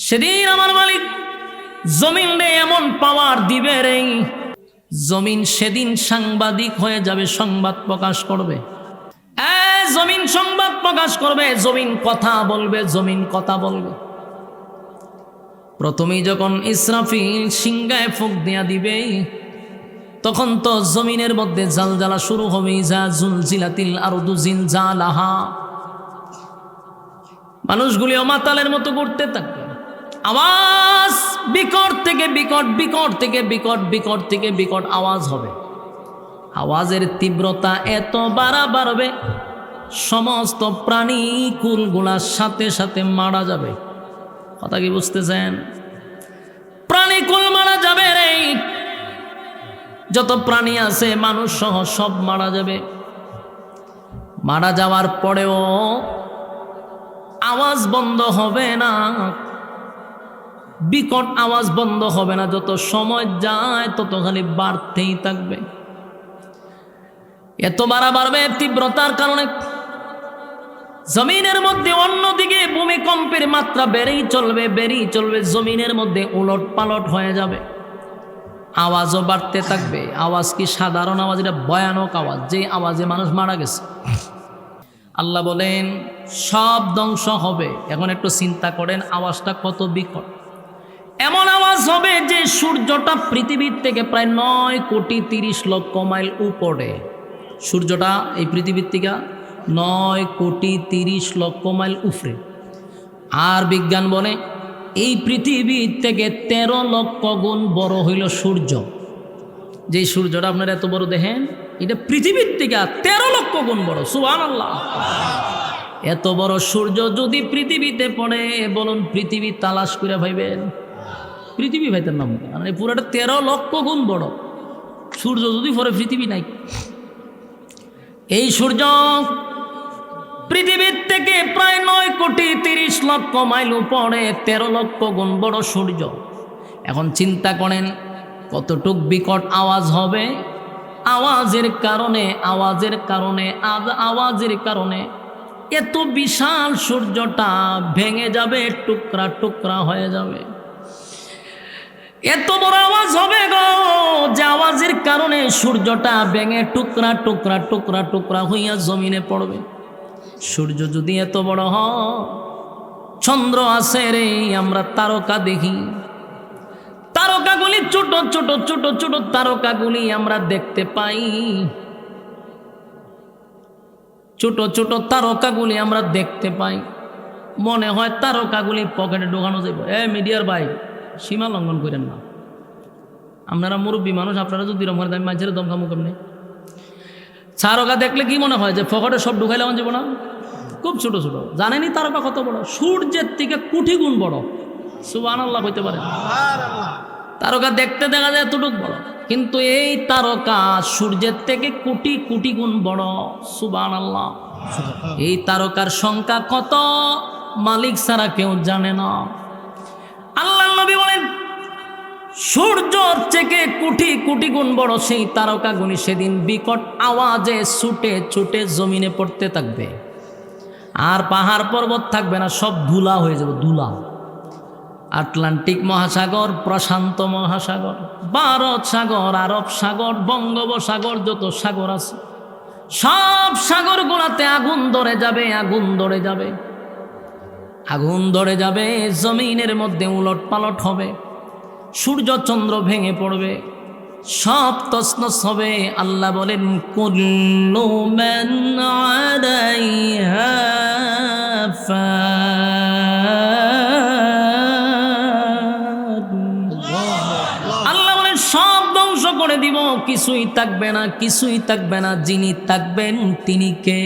সেদিন আমার মালিক জমিনে এমন পাওয়ার দিবে রে, জমিন সেদিন সাংবাদিক হয়ে যাবে, সংবাদ প্রকাশ করবে। জমিন সংবাদ প্রকাশ করবে, জমিন কথা বলবে, জমিন কথা বলবে। প্রথমেই যখন ইসরাফিল সিংহায় ফুঁক দিয়া দিবে, তখন তো জমিনের মধ্যে জালজালা শুরু হবে। ইজা জুলজিলাতিল আরদু জিলজালাহা, মানুষগুলিও মাতালের মতো ঘুরতে থাকবে। আওয়াজ বিকট থেকে বিকট, বিকট থেকে বিকট, বিকট থেকে বিকট আওয়াজ হবে। আওয়াজের তীব্রতা এত বাড়বে, সমস্ত প্রাণী কুলগুলার সাথে সাথে মারা যাবে। কথা কি বুঝতেছেন? প্রাণী কুল মারা যাবে রে, যত প্রাণী আছে মানুষ সহ সব মারা যাবে। মারা যাওয়ার পরেও আওয়াজ বন্ধ হবে না, বিকট আওয়াজ বন্ধ হবে না। যত সময় যায় তত খালি বাড়তেই থাকবে। এত বাড়বে তীব্রতার কারণে জমিনের মধ্যে অন্যদিকে ভূমিকম্পের মাত্রা বেড়েই চলবে, বেড়েই চলবে। জমিনের মধ্যে উলট পালট হয়ে যাবে, আওয়াজও বাড়তে থাকবে। আওয়াজ কি সাধারণ আওয়াজ? এটা ভয়ানক আওয়াজ, যে আওয়াজে মানুষ মারা গেছে। আল্লাহ বলেন সব ধ্বংস হবে। এখন একটু চিন্তা করেন আওয়াজটা কত বিকট। এমন আওয়াজ হবে যে সূর্যটা পৃথিবীর থেকে প্রায় 9,30,00,000 মাইল উপরে। সূর্যটা এই পৃথিবীর থেকে 9,30,00,000 মাইল উপরে। আর বিজ্ঞান বলে এই পৃথিবীর থেকে 13 লক্ষ গুণ বড় হইল সূর্য। যে সূর্যটা আপনারা এত বড় দেখেন, এটা পৃথিবীর থেকে 13 লক্ষ গুণ বড়। সুবহানাল্লাহ। এত বড় সূর্য যদি পৃথিবীতে পড়ে, বলুন পৃথিবী তালাশ করে ভাইবেন? পৃথিবী ভাইতেন নাম, মানে পুরোটা 13 লক্ষ গুণ বড় সূর্য যদি পড়ে, পৃথিবী নাই। এই সূর্য পৃথিবীর থেকে প্রায় 9,30,00,000 মাইল উপরে, 13 লক্ষ গুণ বড় সূর্য। এখন চিন্তা করেন কতটুক বিকট আওয়াজ হবে। আওয়াজের কারণে এত বিশাল সূর্যটা ভেঙে যাবে, টুকরা টুকরা হয়ে যাবে। এত বড় আওয়াজ হবে গো, যে আওয়াজের কারণে সূর্যটা ভেঙে টুকরা টুকরা টুকরা টুকরা হইয়া জমিনে পড়বে। সূর্য যদি এত বড় হয়, চন্দ্র আছে রে, আমরা তারকা দেখি, তারকাগুলি ছোট ছোট ছোট ছোট তারকাগুলি আমরা দেখতে পাই। ছোট ছোট তারকাগুলি আমরা দেখতে পাই, মনে হয় তারকাগুলি পকেটে ঢোকানো যাবে। মিডিয়ার ভাই, সীমা লঙ্ঘন করেন না। আপনারা মুরব্বী মানুষ, আপনারা যদি রকম আমি মাঝের দম খামু কেমনি? তারকা দেখলে কি মনে হয় যে পকেটে সব ঢুকাইলে আমার যাবো না? খুব ছোট ছোট। জানেনি তারকা কত বড়? সূর্যের থেকে কোটি গুণ বড়। সুবহানাল্লাহ হইতে পারে। তারকা দেখতে দেখা যায় এতটুক বড়, কিন্তু এই তারকা সূর্যের থেকে কোটি কোটি গুণ বড়। সুবহানাল্লাহ। এই তারকার সংখ্যা কত মালিক ছাড়া কেউ জানে না। আল্লাহ নবী বলেন সূর্যর থেকে কোটি কোটি গুণ বড় সেই তারকাগুলি সেদিন বিকট আওয়াজে ছুটে ছুটে জমিনে পড়তে থাকবে। আর পাহাড় পর্বত থাকবে না, সব ধুলা হয়ে যাবে, ধুলা। আটলান্টিক মহাসাগর, প্রশান্ত মহাসাগর, ভারত সাগর, আরব সাগর, বঙ্গোপসাগর, যত সাগর আছে সব সাগরগুলোতে আগুন ধরে যাবে, আগুন ধরে যাবে, আগুন ধরে যাবে। জমিনের মধ্যে উলট পালট হবে, সূর্য চন্দ্র ভেঙে পড়বে, সব তছনছ হবে। আল্লাহ বলেন কুল্লু মান আলাইহা ফান। আল্লাহ বলেন সব ধ্বংস করে দিব, কিছুই থাকবে না, কিছুই থাকবে না। যিনি থাকবেন তিনি কে?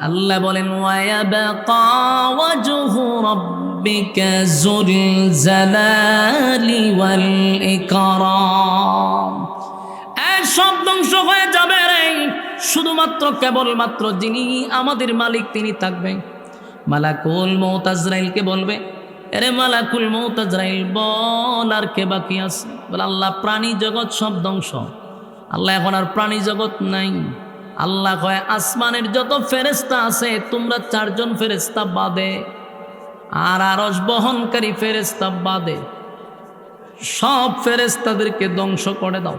আল্লাহ বলেন ওয়ায়াবকা ওয়াজহু রাব্বিকা যুল জালালি ওয়াল ইকরাম। সব ধ্বংস হয়ে যাবে রে, শুধুমাত্র কেবলমাত্র যিনি আমাদের মালিক তিনি থাকবেন। মালাকুল মউত আজরাইলকে বলবে, আরে মালাকুল মউত আজরাইল বল আর কে বাকি আছে? বলে আল্লাহ প্রাণী জগৎ সব ধ্বংস। আল্লাহ এখন আর প্রাণী জগৎ নাই। আল্লাহ কয় আসমানের যত ফেরেশতা আছে তোমরা 4 জন ফেরেশতা বাদে আর আরশ বহনকারী ফেরেশতা বাদে সব ফেরেশতাদেরকে ধ্বংস করে দাও।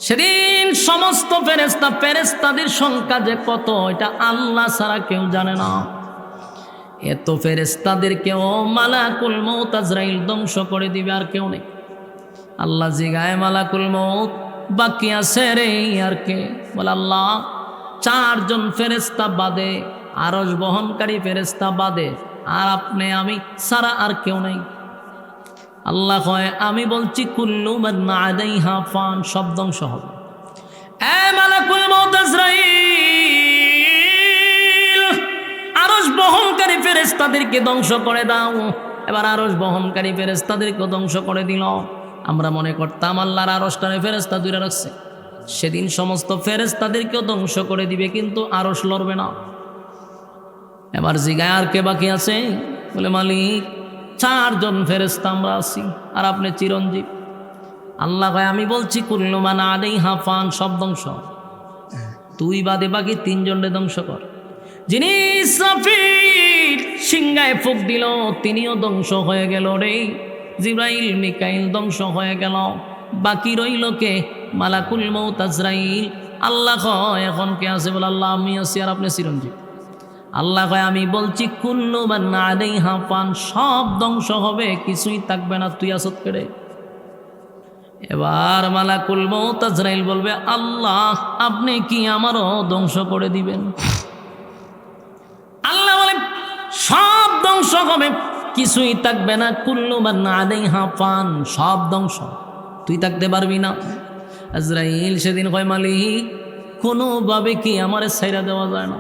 সেদিন সমস্ত ফেরেশতাদের সংখ্যা যে কত এটা আল্লাহ ছাড়া কেউ জানে না। এত ফেরেশতাদেরকেও মালাকুল মউত আজরাইল ধ্বংস করে দিবে, আর কেউ নেই। আল্লাহ জিগায় মালাকুল মউত বাকি আছে রে আর কে? বলে আল্লাহ 4 জন ফেরেশতা বাদে, আরশ বহনকারী ফেরেশতা বাদে, আর আপনি আমি সারা আর কেউ নেই। আল্লাহ কয় আমি বলছি কুল্লু মান আলাইহা ফান, সব ধ্বংস হবে। এ মালাকুল মউত আজরাইল আরশ বহনকারী ফেরেশতাদেরকে ধ্বংস করে দাও। এবার আরশ বহনকারী ফেরেশতাদেরকে ধ্বংস করে দিল। আমরা মনে করতাম আল্লাহর আরশটারে ফেরেশতা দূরে রাখছে, সেদিন সমস্ত ফেরেশতাদেরকেও ধ্বংস করে দিবে, কিন্তু আরশ লড়বে না। এবার জিগায় আর কে বাকি আছে? বলে মালিক 4 জন ফেরেশতা আমরা আছি, আর আপনি চিরঞ্জীব। আল্লাহ কয় আমি বলছি কুল্লু মান আলাইহা ফান, সব ধ্বংস। তুই বাদে বাকি 3 জনকে ধ্বংস কর। যিনি ইসরাফিল সিংহায় ফুঁক দিল তিনিও ধ্বংস হয়ে গেল রে। জিবরাইল মিকাইল ধ্বংস হয়ে গেল। বাকি রইল কে? মালাকুল মউত আজরাইল। আল্লাহ কয় এখন কে আছে? বলে আল্লাহ আমি আছি, আর আপনি চিরঞ্জীব। আল্লাহ কয় আমি বলছি কুল্লু মান আলাইহা ফান, সব ধ্বংস হবে, কিছুই থাকবে না, তুই আসত কেড়ে। এবার মালাকুল মউত আজরাইল বলবে আল্লাহ আপনি কি আমারও ধ্বংস করে দিবেন? আল্লাহ বলে সব ধ্বংস হবে, কিছুই থাকবে না। কুল্লু মান আলাইহা ফান, সব ধ্বংস, তুই থাকতে পারবি না। আজরাইল সেদিন কয় মালিক কোনোভাবে কি আমারে ছাইরা দেওয়া যায় না?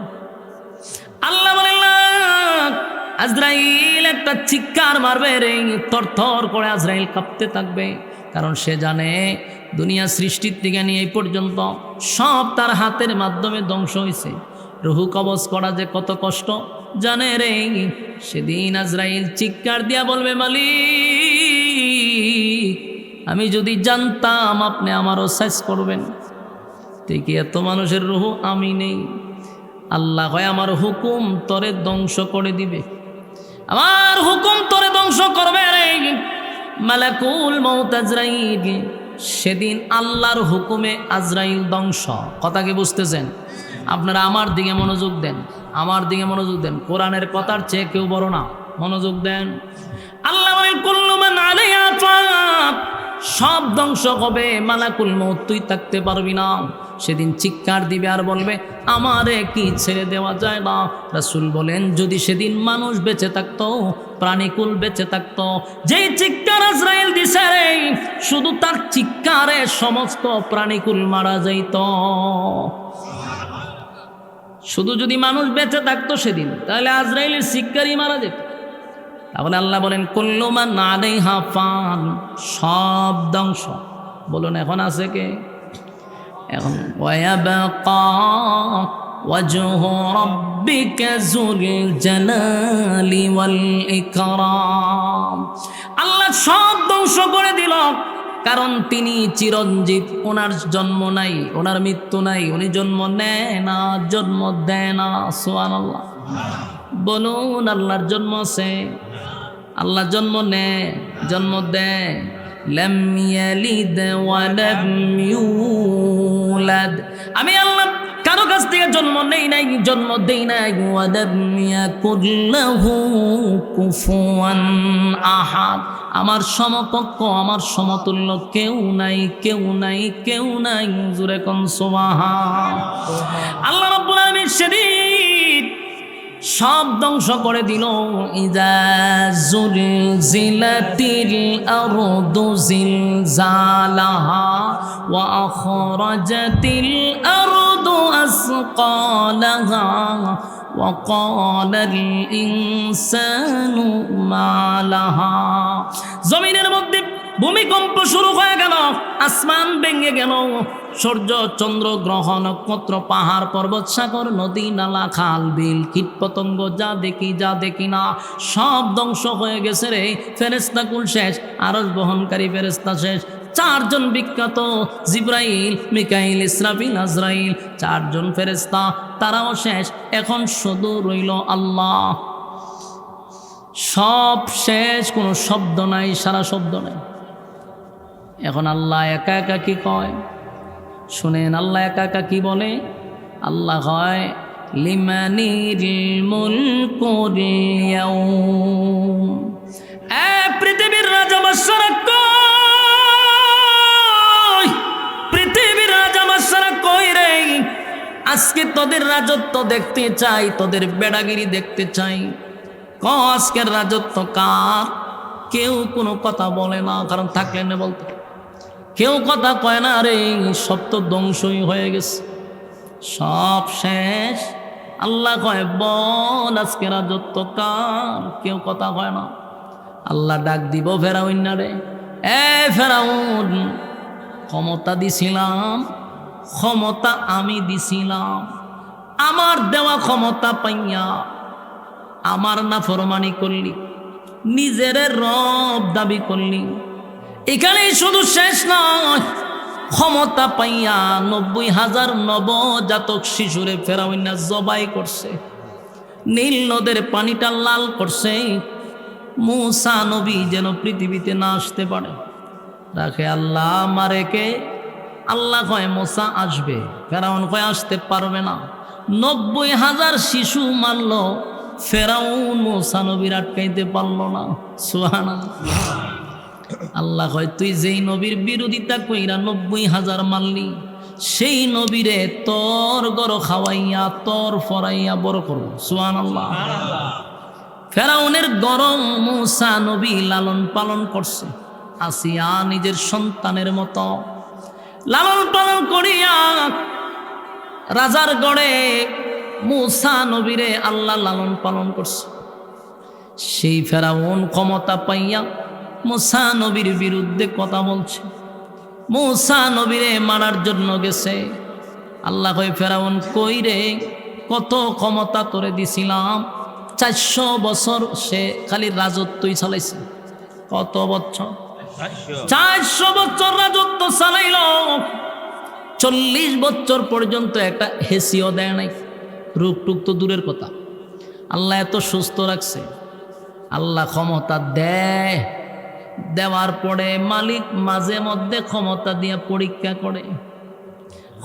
আল্লাহ বলেন না। আজরাইল একটা চিৎকার মারবে রে, থরথর করে আজরাইল কাঁপতে থাকবে, কারণ সে জানে দুনিয়া সৃষ্টির থেকে নিয়ে এই পর্যন্ত সব তার হাতের মাধ্যমে ধ্বংস হয়েছে। রুহু কবজ করা যে কত কষ্ট জানে রে। সেদিন আজরাইল চিৎকার দিয়া বলবে মালিক আমি যদি জানতাম আপনি আমারও শেষ করবেন, ঠিক এত মানুষের রুহু আমি নেই। আল্লাহ কয় আমার হুকুম তরে ধ্বংস করে দিবে, আমার হুকুম তরে ধ্বংস করবে রে। মালাকুল মউত আজরাইল সেদিন আল্লাহর হুকুমে আজরাইল ধ্বংস। কথা কি বুঝতেছেন? আপনারা আমার দিকে মনোযোগ দেন, আমার দিকে মনোযোগ দেন। কোরআনের কথার চেয়ে কেউ বড় না, মনোযোগ দেন। আল্লাহ বলেন কুল্লু মান আলাইহা ফান, সব ধ্বংস হবে। মালাকুল মউত তুই থাকতে পারবি না। সেদিন চিৎকার দিবে আর বলবে আমারে কি ছেড়ে দেওয়া যায় না? রাসূল বলেন যদি সেদিন মানুষ বেঁচে থাকতো, প্রাণীকুল বেঁচে থাকতো, যেই চিৎকার আজরাইল দিছে রে, শুধু তার চিৎকারে সমস্ত প্রাণীকুল মারা যাইত। শুধু যদি মানুষ বেঁচে থাকতো সেদিন, তাহলে আজরাইলের চিৎকারই মারা যেত। তাহলে আল্লাহ বলেন কুল্লু মান আলাইহা ফান, সব ধ্বংস। বলুন এখন আছে কে? এখন ওয়ায়াবকা ওয়াজহু রাব্বিকা যুল জালালি ওয়াল ইকরাম। আল্লাহ সব ধ্বংস করে দিল, কারণ তিনি চিরঞ্জীব। ওনার জন্ম নাই, ওনার মৃত্যু নাই, উনি জন্ম নেয় না, জন্ম দেয় না। সুবহানাল্লাহ। বলুন আল্লাহর জন্ম আছে? আল্লাহ জন্ম নেয়, জন্ম দেয়। লাম ইয়ালিদ ওয়া লাম ইউলাদ, আমি আল্লাহ কারো কাছ থেকে জন্ম নেই নাই, জন্ম দেই নাই। ওয়া লাম ইয়াকুল লাহু কুফুয়ান আহাদ, আমার সমকক্ষ, আমার সমতুল্য কেউ নাই, কেউ নাই, কেউ নাই। জোরে কোন সুবহান। আল্লাহ রাব্বুল আলামিন সেদিন সব ধ্বংস করে দিল। ইযা যুলজিলাতিল আরদু জিলজালাহা ওয়া আখরাজাতিল আরদু আসকালাহা ওয়া ক্বালাল ইনসানু মা লাহা। জমিনের মধ্যে ভূমিকম্প শুরু হয়ে গেল, আসমান ভেঙে গেল, সূর্য চন্দ্র গ্রহ নক্ষত্র পাহাড় পর্বত সাগর নদী নালা খাল বিল কীট পতঙ্গ যা দেখি যা দেখি না সব ধ্বংস হয়ে গেছে রে। ফেরেশতা কুল শেষ, আরশ বহনকারী ফেরেশতা শেষ। 4 জন বিখ্যাত জিবরাইল মিকাইল ইসরাফিল আজরাইল, 4 জন ফেরেশতা তারাও শেষ। এখন শুধু রইল আল্লাহ। সব শেষ, কোনো শব্দ নাই, সারা শব্দ নাই। এখন আল্লাহ একা একা কি কয় শুনেন, আল্লাহ একা একা কি বলে? আল্লাহ হয় লিমানিল মুলকুল ইয়াউম। পৃথিবীর রাজা বাদশারা কই, পৃথিবীর রাজা বাদশারা কই রে, আজকে তোদের রাজত্ব দেখতে চাই, তোদের বেড়াগিরি দেখতে চাই। আজকের রাজত্ব কার? কেউ কোনো কথা বলে না, কারণ থাকলে না বলতে। কেউ কথা কয় না রে, সব তো ধ্বংসই হয়ে গেছে, সব শেষ। আল্লাহ কয় বল আজকে রাজত্ব কার? কেউ কথা কয় না। আল্লাহ ডাক দিব ফেরাউন না রে, এ ফেরাউন, ক্ষমতা দিছিলাম, ক্ষমতা আমি দিছিলাম, আমার দেওয়া ক্ষমতা পাইয়া আমার নাফরমানি করলি, নিজের রব দাবি করলি। এখানেই শুধু শেষ নয়, ক্ষমতা পাইয়া 90,000 নবজাতক শিশুরে ফেরাউন জবাই করছে, নীল নদের পানিটা লাল করছে, মূসা নবী যেন পৃথিবীতে না আসতে পারে। রাখে আল্লাহ মারেকে, আল্লাহ কয় মূসা আসবে, ফেরাউন কয় আসতে পারবে না। 90,000 শিশু মারল, ফেরাউন মূসা নবীর আটকাইতে পারল না। সুবহানাল্লাহ। আল্লাহ কয় তুই যেই নবীর বিরোধিতা কইরা 90,000 মারলি, সেই নবীরে তোর গড় খাওয়াইয়া তোর ফরাইয়া বড় করব। সুবহানাল্লাহ। ফেরাউনের গরম মূসা নবী লালন পালন করছে, আসিয়া নিজের সন্তানের মতো লালন পালন করিয়া রাজার গড়ে মূসা নবীরে আল্লাহ লালন পালন করছে। সেই ফেরাউন ক্ষমতা পাইয়া মূসা নবীর বিরুদ্ধে কথা বলছে, মূসা নবীরে মারার জন্য গেছে। আল্লাহ কয় ফেরাউন কই রে, কত ক্ষমতা তোরে দিছিলাম, 400 বছর সে খালি রাজত্বই চালাইছে। কত বছর? 400 বছর রাজত্ব চালাইল, 40 বছর পর্যন্ত একটা হেসিও দেয় নাই, রূপ টুক তো দূরের কথা। আল্লাহ এত সুস্থ রাখছে। আল্লাহ ক্ষমতা দেয়, দেওয়ার পরে মালিক মাঝে মধ্যে ক্ষমতা দিয়ে পরীক্ষা করে।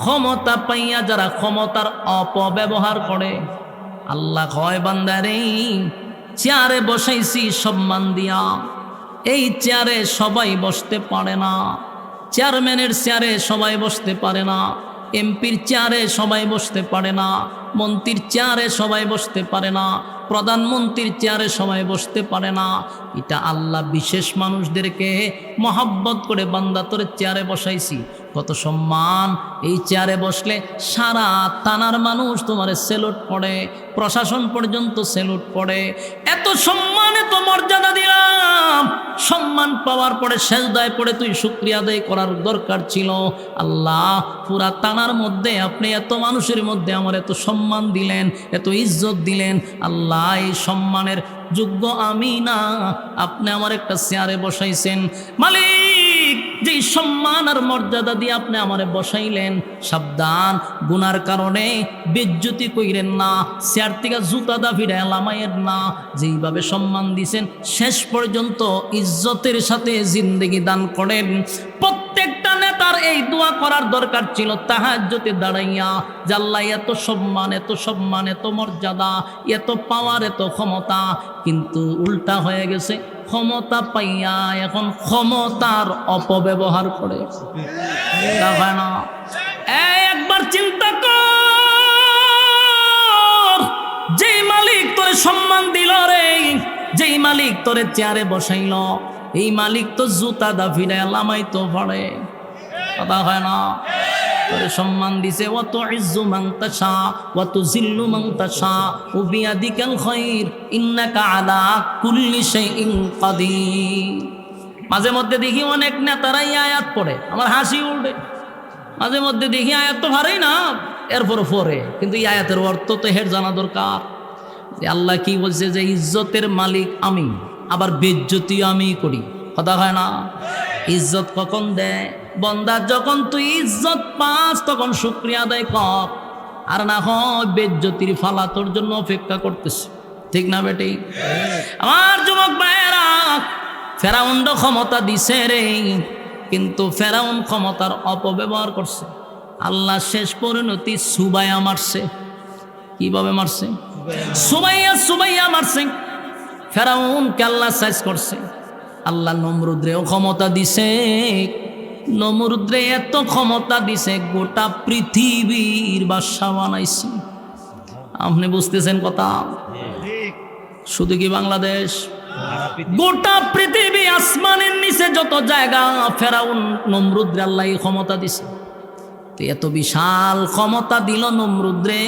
ক্ষমতা পাইয়া যারা ক্ষমতার অপব্যবহার করে, আল্লাহ কয় বান্দারে চেয়ারে বসাইছি সম্মান দিয়া, এই চেয়ারে সবাই বসতে পারে না, চেয়ারম্যানের চেয়ারে সবাই বসতে পারে না, এমপির চেয়ারে সবাই বসতে পারে না, মন্ত্রীর চেয়ারে সবাই বসতে পারে না, প্রধানমন্ত্রীর চেয়ারে সবাই বসতে পারে না। এটা আল্লাহ বিশেষ মানুষদেরকে মহব্বত করে বান্দা তোরে চেয়ারে বসাইছি, কত সম্মান। এই চেয়ারে বসলে সারা থানার মানুষ তোমারে সেলুট পড়ে, প্রশাসন পর্যন্ত সেলুট পড়ে। এত সম্মান, এত মর্যাদা দিলাম, সম্মান পাওয়ার পরে সেজদায় পড়ে তুই শুকরিয়া আদায় করার দরকার ছিল। আল্লাহ পুরা থানার মধ্যে আপনি এত মানুষের মধ্যে আমার এত সম্মান দিলেন, এত ইজ্জত দিলেন। আল্লাহ এই সম্মানের যোগ্য আমি না, আপনি আমার একটা চেয়ারে বসাইছেন। মালিক যেই সম্মান আর মর্যাদা দিয়ে আপনি আমারে বসাইলেন, সাবধান গুনার কারণে বেজ্জতি কইরেন না, চেয়ার থেকে জুতা দা ফিরে লামাইয়ের না। যেইভাবে সম্মান দিছেন শেষ পর্যন্ত ইজ্জতের সাথে জিন্দেগি দান করেন। প্রত্যেকটা নেতার এই দোয়া করার দরকার ছিল তাহাজ্জুদে দাঁড়াইয়া, জাল্লা এত সম্মান, এত সম্মান, এত মর্যাদা, এত পাওয়ার, এত ক্ষমতা, কিন্তু উল্টা হয়ে গেছে। ক্ষমতা পাইয়া এখন ক্ষমতার অপব্যবহার করে। না একবার চিন্তা কর, যেই মালিক তোরে সম্মান দিল রে, যেই মালিক তোরে চেয়ারে বসাইল, এই মালিক তো জুতা দা ফিরে লামাই তো পড়ে। কথা হয় না? তোরে সম্মান দিছে, ওয়াত ইজ্জু মান তাশা ওয়া তুযিল্লু মান তাশা ওয়া বিয়াদিকাল খায়র ইন্নাকা আলা কুল্লি শাইইন কাদির। মাঝে মধ্যে দেখি অনেক নেতারা এই আয়াত পড়ে, আমার হাসি উঠে। মাঝে মধ্যে দেখি আয়াত তো ভারী না, এরপর পড়ে, কিন্তু এই আয়াতের অর্থ তো হের জানা দরকার যে আল্লাহ কি বলছে, যে ইজ্জতের মালিক আমি, আবার বেজ্জতিও আমি করি। কথা হয় না? ইজ্জত কখন দেয় বন্দা? যখন তুই ইজ্জত পাস তখন শুকরিয়া আদায় কর, আর না হয় বেজ্জতির ফালা তোর জন্য অপেক্ষা করতেছে। ঠিক না বেটি? আমার যুবক ভাইয়েরা, ফেরাউন ক্ষমতা দিছে রে, কিন্তু ফেরাউন ক্ষমতার অপব্যবহার করছে। আল্লাহ শেষ পরিণতি সুবাইয়া মারছে। কিভাবে মারছে? সুবাইয়া মারছে। ফেরাউনকে আল্লাহ সাইজ করছে। আল্লাহ নমরুদ্রেও ক্ষমতা দিছে। নমরুদ্রে এত ক্ষমতা দিছে, গোটা পৃথিবীর বাদশা বানাইছে। আপনি বুঝতেছেন কথা? শুধু কি বাংলাদেশ, গোটা পৃথিবী, আসমানের নিচে যত জায়গা, ফেরাউন নমরুদ্রে আল্লাহ ক্ষমতা দিছে। তো এত বিশাল ক্ষমতা দিল নমরুদ্রে,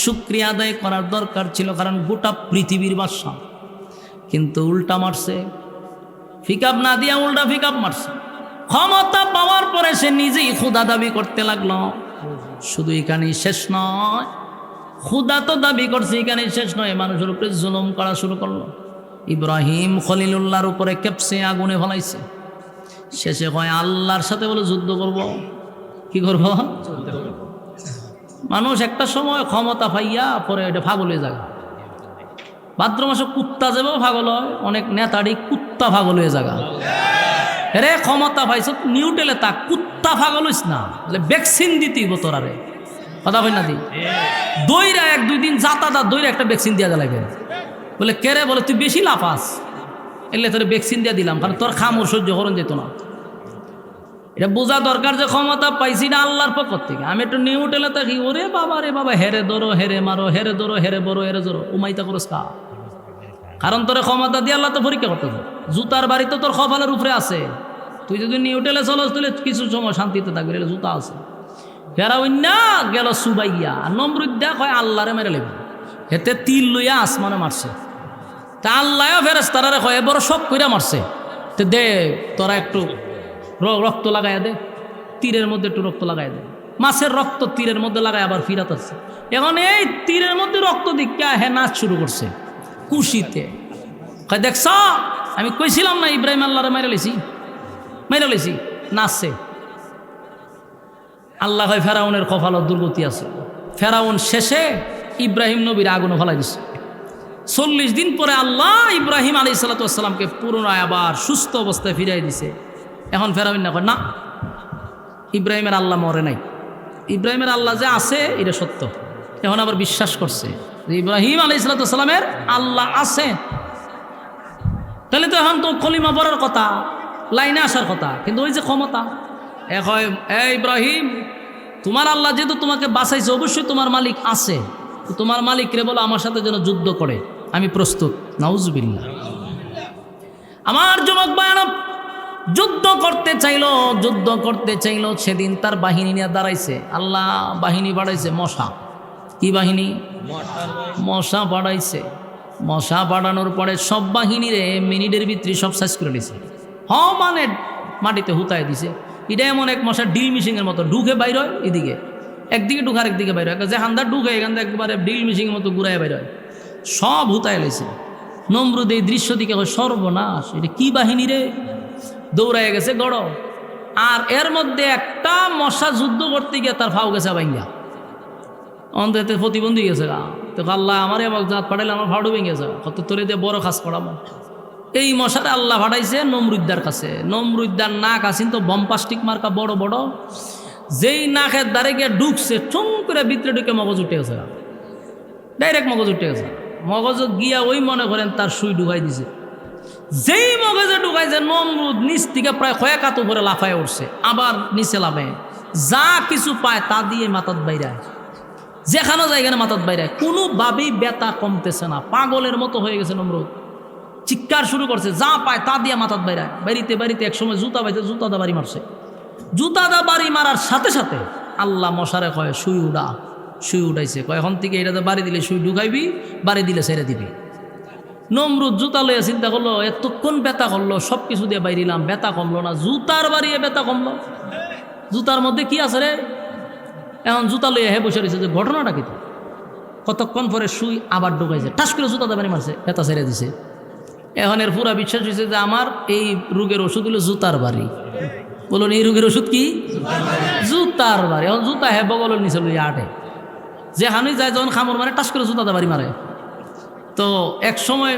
শুকরিয়া আদায় করার দরকার ছিল, কারণ গোটা পৃথিবীর বাদশা। কিন্তু উল্টা মারছে, ফিকাপ না দিয়া উল্টা ফিকাপ মারছে। ক্ষমতা পাওয়ার পরে সে নিজেই খুদা দাবি করতে লাগলো। শুধু এখানেই শেষ নয়, খুদা তো দাবি করছে, এখানেই শেষ নয়, মানুষের উপরে জুলুম করা শুরু করলো। ইব্রাহিম খলিলুল্লাহর উপরে কেপসে আগুনে ফলাইছে। শেষে কয় আল্লাহর সাথে বলে যুদ্ধ করব। কি করব? মানুষ একটা সময় ক্ষমতা পাইয়া পরে এটা পাগল হয়ে যায়। ভাদ্র মাসে কুত্তা যাবেও পাগল হয়, অনেক নেতাড়ি কুত্তা পাগল হয়ে যায়। রে ক্ষমতা পাইছ নিউটেলে তা কুত্তা পাগল হইস না, ভ্যাকসিন দিতেই তোরারে কথা বল না দি দইরা 1-2 দিন যাতা দইরা একটা ভ্যাকসিন দিয়া লাগে। বলে কে রে? বলে তুই বেশি লাফাস, এলে তোর ভ্যাকসিন দিয়ে দিলাম, কারণ তোর খামর সহ্য করন যেত না। এটা বোঝা দরকার যে ক্ষমতা পাইছি না আল্লাহর পক্ষ থেকে। আমি একটু নিউটেলে থাকি, ওরে বাবা রে বাবা, হেরে ধরো হেরে মারো, হেরে ধরো হেরে বড়ো হেরে ধরো, উমাইতা করস কা? কারণ তোর ক্ষমতা দিয়ে আল্লাহ তো পরীক্ষা করতে। জুতার বাড়ি তো তোর কপালের উপরে আছে। তুই যদি নিউটেলে চলস তুলে কিছু সময় শান্তিতে থাকবি, জুতা আছে। ফেরাউন না গেল সুবাইয়া, নমরুদ দেখ হয় আল্লাহরে মেরে লেবে, হেতে তিল লইয়া আসমানে মারছে। তা আল্লাহ ফেরেশতারে কয় বড় শখ কইরা মারছে, তো দে তোরা একটু রক্ত লাগাইয়া দে, তীরের মধ্যে একটু রক্ত লাগাই দে। মাছের রক্ত তীরের মধ্যে লাগাই আবার ফিরাত আসছে। এখন এই তীরের মধ্যে রক্ত দিকা হে নাচ শুরু করছে খুশিতে। কয় দেখছ, আমি কইছিলাম না ইব্রাহিম আল্লাহরে মেরে লেছি, নাচছে। আল্লাহ হয় ফেরাউনের কপালত দুর্গতি আছে। ফেরাউন শেষে ইব্রাহিম নবীর আগুনে ফেলাই দিচ্ছে। 40 দিন পরে আল্লাহ ইব্রাহিম আলাইহিস সালামকে পুনরায় আবার সুস্থ অবস্থায় ফিরাই দিছে। এখন ফেরাউন না কয় না, ইব্রাহিমের আল্লাহ মরে নাই, ইব্রাহিমের আল্লাহ যে আছে এটা সত্য। এখন আবার বিশ্বাস করছে যে ইব্রাহিম আলাইহিস সালামের আল্লাহ আছে। তাহলে তো এখন তো কলিমা পড়ার কথা, লাইনে আসার কথা, কিন্তু ওই যে ক্ষমতা। ইব্রাহিম, তোমার আল্লাহ যেহেতু তোমাকে বাঁচাইছে, অবশ্যই তোমার মালিক আছে। তোমার মালিক রে বলো আমার সাথে যেন যুদ্ধ করে, আমি প্রস্তুত। নাউজুবিল্লাহ। আমার যুবক বায়ানব যুদ্ধ করতে চাইলো, সেদিন তার বাহিনী নিয়ে দাঁড়াইছে। আল্লাহ বাহিনী বাড়াইছে, মশা। কি বাহিনী? মশা বাড়াইছে। মশা বাড়ানোর পরে সব বাহিনীরে মিনিটের ভিতরে সব সাইজ করে দিছে। মানে মাটিতে হুতায় দিছে। এটা এমন এক মশা ডিল মিশিংয়ের মতো ঢুকে বাইর হয়, এদিকে একদিকে ঢুকে আরেকদিকে বাইর হয়, যে হান্দার ঢুকে এখান থেকে একবারে ডিল মিশিংয়ের মতো ঘুরায় বাইর হয়, সব হুতায় লেছে। নমরুদ এই দৃশ্য দিকে সর্বনাশ, এটা কি বাহিনী রে? দৌড়ায় গেছে গড়। আর এর মধ্যে একটা মশা যুদ্ধ করতে গিয়ে তার ফাও গেছে ভাঙ্গা, অন্তত প্রতিবন্ধী গেছে গা। তো আল্লাহ আমার জাত পাঠাইলে আমার ফাউডু ভেঙে গেছে, কত তোরে দিয়ে বড় কাজ করাবো। এই মশারে আল্লাহ পাঠাইছে নমরুদ্দার কাছে। নমরুদ্দার নাক আসিন তো বম্পাস্টিক মার্কা বড় বড়, যেই নাকের দ্বারে গিয়ে ঢুকছে, চুম করে ভিতরে ঢুকে মগজ উঠে গেছে, ডাইরেক্ট মগজ উঠে গেছে। মগজ গিয়া ওই মনে করেন তার সুই ঢুকাই দিছে। যেই মগজে ঢুকাইছে, নমরুদ নিচ থেকে প্রায় কয়েক হাত উপরে লাফায় উঠছে, আবার নিচে লাফে, যা কিছু পায় তা দিয়ে মাথাত বাইরায়, যেখানে জায়গায় মাথাত বাইরায়। কোনোভাবেই ব্যথা কমতেছে না, পাগলের মতো হয়ে গেছে নমরুদ। চিৎকার শুরু করছে, যা পায় তা দিয়ে মাথাত বাইরায়। বাড়িতে এক সময় জুতা পাইছে, জুতাদা বাড়ি মারছে। জুতাদা বাড়ি মারার সাথে সাথে আল্লাহ মশারে কয় সুই উঠাইছে। কয় এখন থেকে এটাতে বাড়ি দিলে সুই ঢুকাইবি, বাড়ি দিলে ছেড়ে দিবি। নমরুদ জুতা লইয়া চিন্তা করলো, এতক্ষণ ব্যথা করলো, সব কিছু দিয়ে বাইরিলাম, ব্যথা কমলো না, জুতার বাড়িয়ে ব্যথা কমলো। জুতার মধ্যে কি আছে রে? এখন জুতা লইয়া হে বসে রয়েছে, যে ঘটনাটা কি? কতক্ষণ পরে সুই আবার ঢুকাইছে, ঠাস করে জুতাদা বাড়ি মারছে, ব্যথা ছেড়ে দিছে। এখন এর পুরা বিশ্বাস হয়েছে যে আমার এই রোগের ওষুধ হলো জুতার বাড়ি। বলুন এই রোগের ওষুধ কি? জুতার বাড়ি। এখন জুতা হে বগলের নিচে লইয়া আটে, যে হানুই যায় যখন খামর মারে টাস করে জুতাদা বাড়ি মারে। তো এক সময়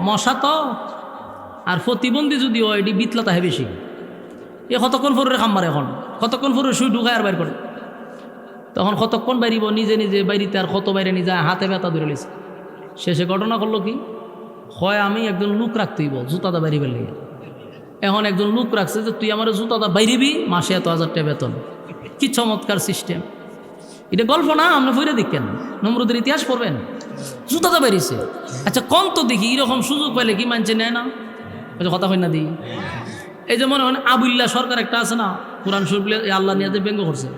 মশা তো আর প্রতিবন্ধী যদি হয় এটি বিতলা তাহে বেশি। এ কতক্ষণ ফোরের খাম মারে, এখন কতক্ষণ ফোরের শুই ঢুকায় আর বাইর করে, তখন কতক্ষণ বাইরিব নিজে নিজে বাইরিতে আর কত বাইরে নিজে হাতে ব্যথা ধরে লিছে। শেষে ঘটনা করলো কি, হয় আমি একজন লোক রাখতেইব জুতাদা বাইরে ফেলে। এখন একজন লোক রাখছে যে তুই আমার জুতাদা বাইরিবি, মাসে এত 1000 টাকা বেতন। কি চমৎকার সিস্টেম! এটা গল্প না, আপনি ফিরে দেখেন, নমরুদের ইতিহাস পড়বেন। জুতাদা বাইরিছে, আচ্ছা কম তো দেখি এরকম সুযোগ পাইলে কি মানছে নেয় না? কথা হয় না দিই। এই যে মনে হয় আবুল্লাহ সরকার একটা আছে না, কোরআন শরীফ আল্লাহ নিয়ে ব্যঙ্গ করছে,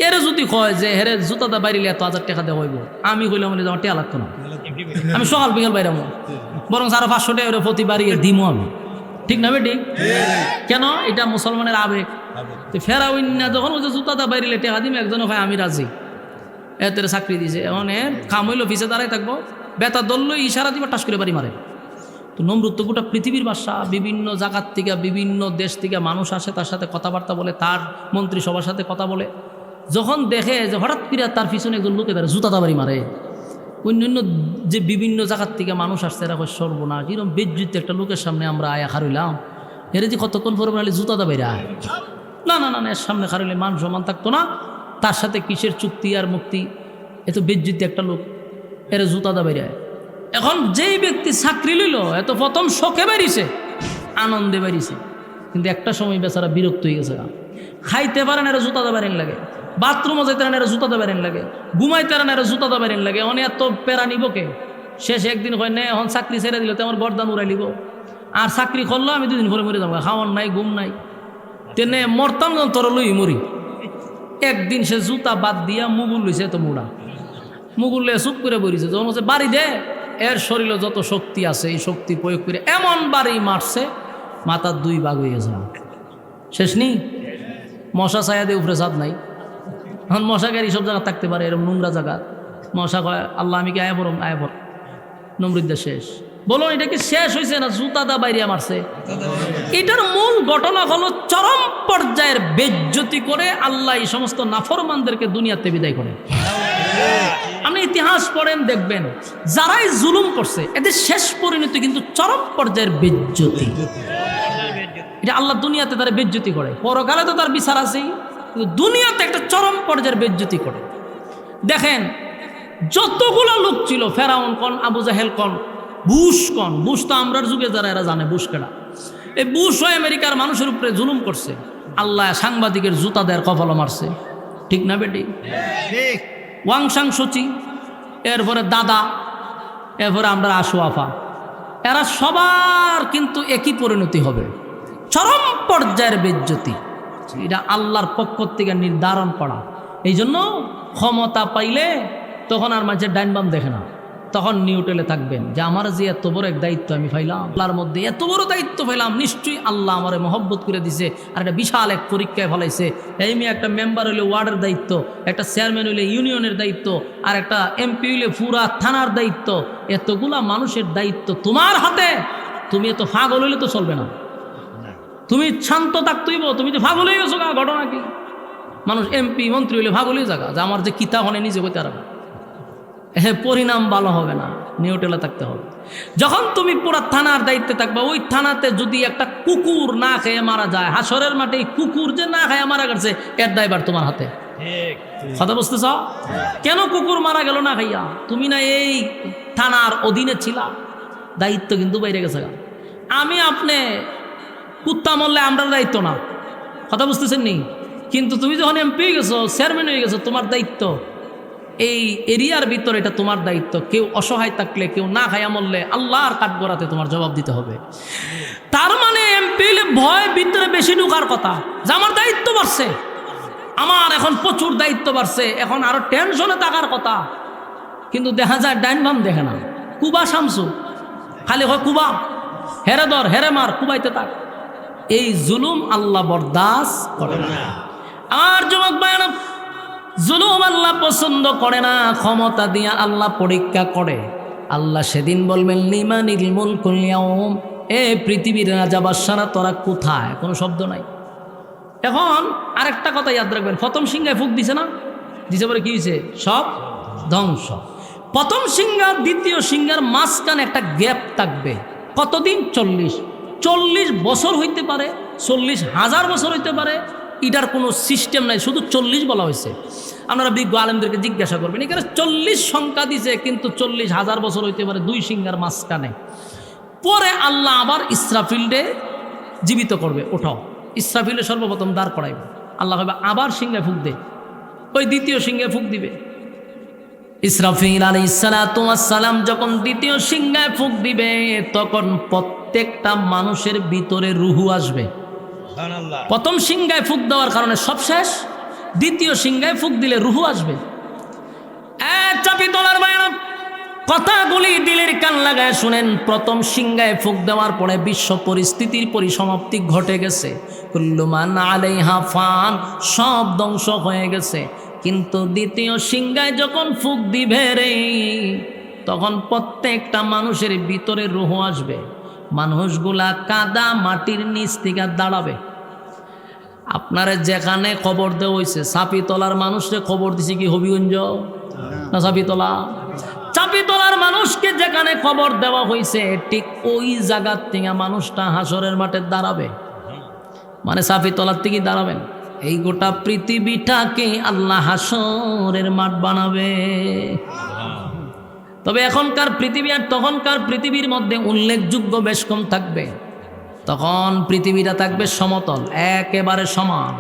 এর যদি কয় যে হেরে জুতাদা বাইরিলে এত 1000 টাকা দেওয়া হইব, আমি কইলাম আমার টেয়া লাগতো না, আমি সকাল বিকাল বাইরামো, বরং আরো 500 টাকা প্রতি বাড়িয়ে দিমো আমি। ঠিক না বেটি? কেন? এটা মুসলমানের আবেগ। ফেরাউন না যখন ওই যে জুতাদা বাইরিলে টেকা দিম, একজনে হয় আমি রাজি, এত চাকরি দিছে। এখন কাম হইলো অফিসে দাঁড়াই থাকবো, বেতা দললো ইশারা দিবা টাস করে বাড়ি মারে। তো নমরুদ তো গোটা পৃথিবীর বাদশা, বিভিন্ন জায়গার থেকে বিভিন্ন দেশ থেকে মানুষ আসে, তার সাথে কথাবার্তা বলে, তার মন্ত্রিসভার সাথে কথা বলে। যখন দেখে যে হঠাৎ করে তার পিছনে একজন লোকে তারা জুতাদা বাড়ি মারে, অন্যান্য যে বিভিন্ন জায়গার থেকে মানুষ আসছে, এরা সর্বনাশ, এরকম বেজ্জিত একটা লোকের সামনে আমরা আয়া খারইলাম, এর যে কতক্ষণ পরে বলে জুতাদা বাইরে আয়, না না না না, এর সামনে খারইলে মান সম্মান থাকতো না, তার সাথে কিসের চুক্তি আর মুক্তি, এত বেজ্জিত একটা লোক, এর জুতাদা বাইরে আয়। এখন যেই ব্যক্তি চাকরি লইল, এত প্রথম শোকে বেরিয়েছে, আনন্দে বেরিয়েছে, কিন্তু একটা সময় বেচারা বিরক্ত হয়ে গেছে। খাইতে পারেন এরা জুতাদা বেরেন লাগে, বাথরুমও যেতে পারেন এরা জুতাদা বেরেন লাগে, ঘুমাইতে পারেন এরা জুতাদা বেরেন লাগে। অনে এত প্যারা নিব কে? শেষে একদিন হয় না, এখন চাকরি ছেড়ে দিল তো আমার গর্দান উড়াই লিব, আর চাকরি করলো আমি 2 দিন পরে মরে যাবো, খাওয়ান নাই ঘুম নাই, তেনে মরতাম যখন তোর লই মরি। একদিন সে জুতা বাদ দিয়া মুগুল লইছে, এত মুড়া মুগুল লয়ে চুপ করে বলিছে, যখন হচ্ছে বাড়ি দে, এর শরীরে যত শক্তি আছে এই শক্তি প্রয়োগ করে এমন বাড়ি মারছে, মাথার 2 ভাগ হয়ে গেছে। শেষ নেই, মশা ছায়া দিয়ে উপরে ছাদ নাই। এখন মশা গাড়ি সব জায়গা থাকতে পারে, এরকম নোংরা জায়গা মশা কয় আল্লাহ আমি কি আয়া পড়ম, আয়া পড়। নমরুদ্দা শেষ। বলো এটা কি শেষ হয়েছে না জুতাদা বাইরে মারছে? এটার মূল ঘটনা হলো চরম পর্যায়ের বেজ্জতি করে আল্লাহ এই সমস্ত নাফরমানদেরকে দুনিয়াতে বিদায় করে। আপনি ইতিহাস পড়েন দেখবেন, যারাই জুলুম করছে এদের শেষ পরিণতি কিন্তু চরম পর্যায়ের বেজ্জতি। এটা আল্লাহ দুনিয়াতে তারা বেজ্জতি করে, পরকালে তো তার বিচার আছেই, কিন্তু দুনিয়াতে একটা চরম পর্যায়ের বেজ্জতি করে। দেখেন যতগুলো লোক ছিল, ফেরাউন কন, আবু জাহেল কন, বুশ কন, বুশ তো আমরার যুগে যারা এরা জানে বুশ কেডা, এই বুশ হয় আমেরিকার মানুষের উপরে জুলুম করছে, আল্লাহ সাংবাদিকের জুতা দেয়ার কপালও মারছে। ঠিক না বেটি? ওয়াংসাং সচি, এরপরে দাদা, এরপরে আমরা আশুয়াফা, এরা সবার কিন্তু একই পরিণতি হবে, চরম পর্যায়ের বেজ্জতি। এটা আল্লাহর পক্ষ থেকে নির্ধারণ করা। এই জন্য ক্ষমতা পাইলে তখন আর মানুষের ডাইন বাম দেখে না, তখন নিউট্রালে থাকবেন যে আমার যে এত বড় এক দায়িত্ব আমি পাইলাম, আল্লাহর মধ্যে এত বড় দায়িত্ব পাইলাম, নিশ্চয়ই আল্লাহ আমারে মহব্বত করে দিছে, আর একটা বিশাল এক পরীক্ষায় ফলাইছে। এই মেয়ে একটা মেম্বার হইলে ওয়ার্ডের দায়িত্ব, একটা চেয়ারম্যান হইলে ইউনিয়নের দায়িত্ব, আর একটা এমপি হইলে পুরা থানার দায়িত্ব, এতগুলা মানুষের দায়িত্ব তোমার হাতে। তুমি এত পাগল হইলে তো চলবে না, তুমি শান্ত থাকতেইব, তুমি তো পাগল হয়ে গেছো। ঘটনা কি? মানুষ এমপি মন্ত্রী হইলে পাগল হয়ে যাগা যে আমার যে কিতাব হনে নিজে কইতে পারবে, পরিণাম ভালো হবে না, নিউট্রালে থাকতে হবে। যখন তুমি পুরা থানার দায়িত্বে থাকবা, ওই থানাতে যদি একটা কুকুর না খেয়ে মারা যায়, হাসরের মাঠে কুকুর যে না খেয়ে মারা গেছে, এর দায়ভার তোমার হাতে। কথা বুঝতেছ? কেন কুকুর মারা গেল না খাইয়া? তুমি না এই থানার অধীনে ছিলা, দায়িত্ব কিন্তু বাইরে গেছে। আমি আপনি কুত্তা মরলে আমরা দায়িত্ব না, কথা বুঝতেছেন নি? কিন্তু তুমি যখন এমপি হয়ে গেছো, চেয়ারম্যান হয়ে গেছো, তোমার দায়িত্ব এই এরিয়ার ভিতরে, এটা তোমার দায়িত্ব। কেউ অসহায় থাকলে, কেউ না খায়া মরলে আল্লাহর কাঠগড়াতে তোমার জবাব দিতে হবে। তার মানে এমপি হলে ভয় ভিতরে বেশি ঢুকার কথা, যে আমার দায়িত্ব বাড়ছে, আমার এখন প্রচুর দায়িত্ব বাড়ছে, এখন আরো টেনশনে থাকার কথা। কিন্তু দেখা যায় ডাইন বাম দেখে না, কুবা শামসু খালি হয় কুবা, হেরে ধর হেরে মার, কুবাইতে থাক। এই জুলুম আল্লাহ বরদাস্ত করে না। আর যুবক ভাইরা, জুলুম আল্লাহ পছন্দ করে না, ক্ষমতা দিয়া আল্লাহ পরীক্ষা করে। আল্লাহ সেদিন বলবেন লিমানিল মুলকুল ইয়াউম, এ পৃথিবীর রাজা বাদশারা তোরা কোথায়? কোনো শব্দ নাই। এখন আরেকটা কথা ইয়াদ রাখবেন, প্রথম সিংহায় ফুক দিছে না, দিছে পরে কি হয়েছে? সব ধ্বংস। প্রথম সিংহার দ্বিতীয় সিংহার মাঝখানে একটা গ্যাপ থাকবে। কতদিন? 40 বছর হইতে পারে, 40,000 বছর হইতে পারে, এটার কোনো সিস্টেম নাই, শুধু 40 বলা হয়েছে। আপনারা বিজ্ঞ আলেমদেরকে জিজ্ঞাসা করবেন, এখানে 40 সংখ্যা দিছে, কিন্তু 40,000 বছর হইতে পারে দুই সিংহার মাঝখানে। পরে আল্লাহ আবার ইসরাফিলকে জীবিত করবে, ওঠাও। ইসরাফিলে সর্বপ্রথম দাঁড় করাইবে, আল্লাহ হবে আবার সিংহায় ফুঁক দে, ওই দ্বিতীয় সিংহায় ফুঁক দিবে। ইসরাফিল আলাইহিস সালাতু ওয়াস সালাম যখন দ্বিতীয় সিংহায় ফুঁক দিবে, তখন প্রত্যেকটা মানুষের ভিতরে রুহু আসবে। প্রথম সিংহায় ফুঁক দেওয়ার কারণে সব শেষ, দ্বিতীয় সিংহায় ফুঁক দিলে রুহু আসবে। চাপি তোলার বাইরে কথাগুলি দিলের কান লাগায় শুনেন। প্রথম সিংহায় ফুঁক দেওয়ার পরে বিশ্ব পরিস্থিতির পরিসমাপ্তি ঘটে গেছে। কুল্লু মান আলাইহা ফান, সব ধ্বংস হয়ে গেছে। কিন্তু দ্বিতীয় সিংহায় যখন ফুঁক দিবে রে, তখন প্রত্যেকটা মানুষের ভিতরে রুহ আসবে। মানুষগুলা কাদা মাটির নিচ থেকে দাঁড়াবে। আপনারা যেখানে খবর দেওয়া হয়েছে, চাপিতলার মানুষকে খবর দিছে কি হবিগঞ্জ না চাপিতলা? চাপিতলার মানুষকে যেখানে খবর দেওয়া হয়েছে, ঠিক ওই জায়গার থেকে মানুষটা হাসরের মাঠে দাঁড়াবে। মানে চাপিতলার থেকে দাঁড়াবেন। এই গোটা পৃথিবীটাকে আল্লাহ হাসরের মাঠ বানাবে। তবে এখনকার পৃথিবী আর তখনকার পৃথিবীর মধ্যে উল্লেখযোগ্য বেশ কম থাকবে। তখন পৃথিবীটা থাকবে সমতল, একেবারে সমান।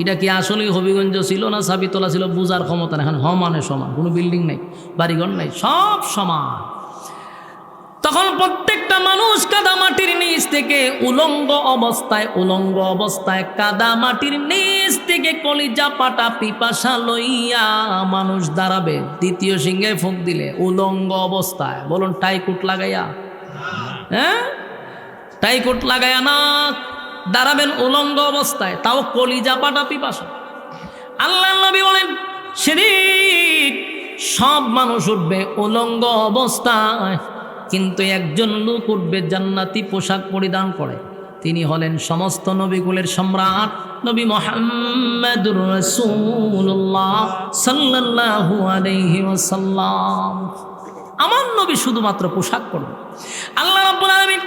এটা কি আসলেই হবিগঞ্জ ছিল না চাপিতলা ছিল বুঝার ক্ষমতা না। এখন সমানে সমান, কোনো বিল্ডিং নেই, বাড়িঘর নেই, সব সমান। তখন প্রত্যেকটা মানুষ কাদা মাটির নিচ থেকে উলঙ্গ অবস্থায় কাদা মাটির নিচ থেকে কলিজা পাটা পিপাসা লইয়া মানুষ দাঁড়াবে। দ্বিতীয় সিংহায় ফুঁক দিলে উলঙ্গ অবস্থায়, বলুন টাইকুট লাগাইয়া, হ্যাঁ টাইকুট লাগাইয়া না, দাঁড়াবেন উলঙ্গ অবস্থায়, তাও কলিজা পাটা পিপাসা। আল্লাহ নবী বলেন সেদিন সব মানুষ উঠবে উলঙ্গ অবস্থায়, কিন্তু একজন লোক উঠবে জান্নাতি পোশাক পরিধান করে। তিনি হলেন সমস্ত নবীকুলের সম্রাট নবী মুহাম্মদুর রাসূলুল্লাহ সাল্লাল্লাহু আলাইহি ওয়াসাল্লাম। আমার নবী শুধুমাত্র পোশাক পরবে। আল্লাহ রাব্বুল আলামিন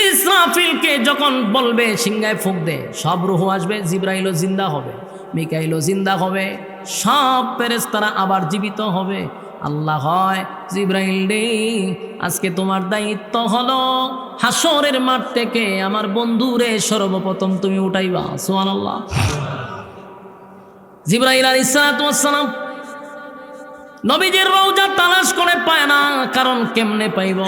ইসরাফিলকে যখন বলবে সিংহায় ফুঁক দে, সব রূহ আসবে। জিবরাইলও জিন্দা হবে, মিকাইলও জিন্দা হবে, সব ফেরেশতারা আবার জীবিত হবে। আল্লাহ হয় জিবরাইল রে, আজকে তোমার দায়িত্ব হলো হাসরের মাঠ থেকে আমার বন্ধুরে সর্বপ্রথম তুমি উঠাইবা। সুবহানাল্লাহ। জিবরাইল আলাইহিস সালাতু ওয়াস সালাম নবীজির রওজা তালাশ করে পায় না, কারণ কেমনে পাইব?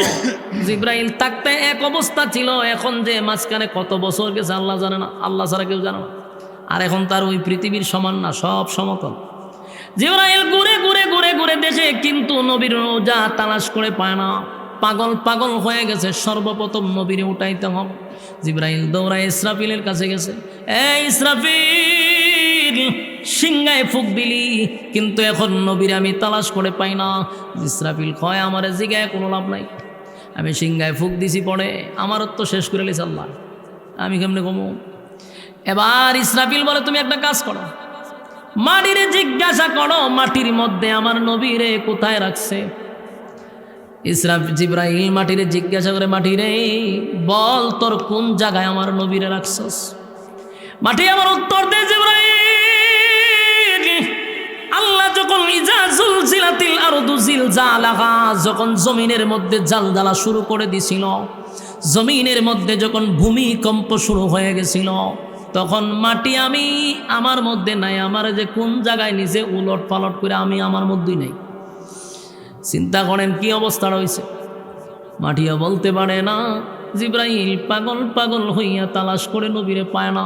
জিবরাইল থাকতে এক অবস্থা ছিল, এখন যে মাঝখানে কত বছর গেছে আল্লাহ জানে না, আল্লাহ ছাড়া কেউ জানে না। আর এখন তার ওই পৃথিবীর সমান না, সব সমতল। জিবরাইল ঘুরে ঘুরে ঘুরে ঘুরে দেখে, কিন্তু নবীর রওজা তালাশ করে পায় না। পাগল হয়ে গেছে, সর্বপ্রথম নবীরে উঠাইতে হবে। জিবরাইল দৌড়ায় ইসরাফিলের কাছে গেছে। এই ইসরাফিল, সিংহায় ফুঁক দিলি, কিন্তু এখন নবীর আমি তালাশ করে পাই না। ইসরাফিল কয় আমার জিগায় কোনো লাভ নাই, আমি সিংহায় ফুঁক দিছি পড়ে আমার তো শেষ করে লিস আল্লাহ, আমি কেমনে কমু? এবার ইসরাফিল বলে তুমি একটা কাজ করো, মাটিরে জিজ্ঞাসা করো মাটির মধ্যে আমার নবীরে কোথায় রাখছে। জিবরাইল মাটিরে জিজ্ঞাসা করে, মাটিরে বল তোর কোন জায়গায় আমার নবীরে রাখছস। মাটি আমার উত্তর দে জিবরাইল, আল্লাহ যখন ইজাজুলজিলাতিল আরদু জিলজালাহা, যখন জমিনের মধ্যে জালজালা শুরু করে দিছিল, জমিনের মধ্যে যখন ভূমিকম্প শুরু হয়ে গেছিল, তখন মাটি আমি আমার মধ্যে নাই, আমার যে কোন জায়গায় নিজে উলট পালট করে আমি আমার মধ্যেই নাই। চিন্তা করেন কি অবস্থা রয়েছে। মাটিও বলতে পারে না। জিবরাইল পাগল হইয়া তালাশ করে নবীরে পায় না।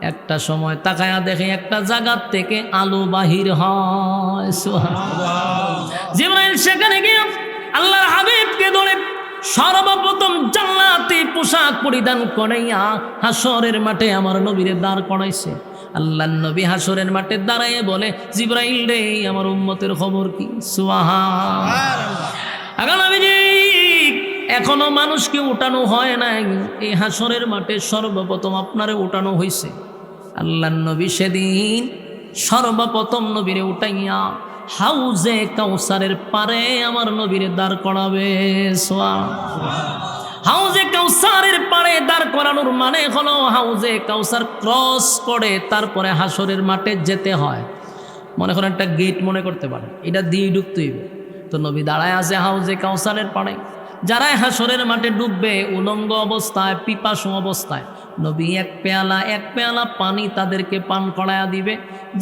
একটা সময় তাকায়া দেখে একটা জায়গার থেকে আলো বাহির হয়। জিবরাইল সেখানে গিয়ে আল্লাহর হাবিবকে ধরে সর্বপ্রথম জান্নাতি পোশাক পরিধান করাইয়া হাসরের মাঠে আমার নবীরে দাঁড় করাইছে। আল্লাহর নবী হাসরের মাঠে দাঁড়ায় বলে, জিবরাইল রে আমার উম্মতের খবর কি? সুবহানাল্লাহ। নবীজি এখনো মানুষকে উঠানো হয় নাই, এই হাসরের মাঠে সর্বপ্রথম আপনারে উঠানো হয়েছে। আল্লাহর নবী সেদিন সর্বপ্রথম নবীরে উঠাইয়া হাউজে কাউসারের পারে আমার নবীর দাঁড় করাবে। হাউজে কাউসারের পারে দাঁড় করানোর মানে হলো হাউজে কাউসার ক্রস করে তারপরে হাসরের মাঠে যেতে হয়। মনে করেন একটা গেট মনে করতে পারেন, এটা দিয়ে ঢুকতে হইবে। তো নবী দাঁড়ায় আছে হাউজে কাউসারের পাড়ে। যারা হাসরের মাঠে ডুববে উলঙ্গ অবস্থায়, পিপাসু অবস্থায়, নবী এক পেয়ালা পানি তাদেরকে পান করায়া দিবে।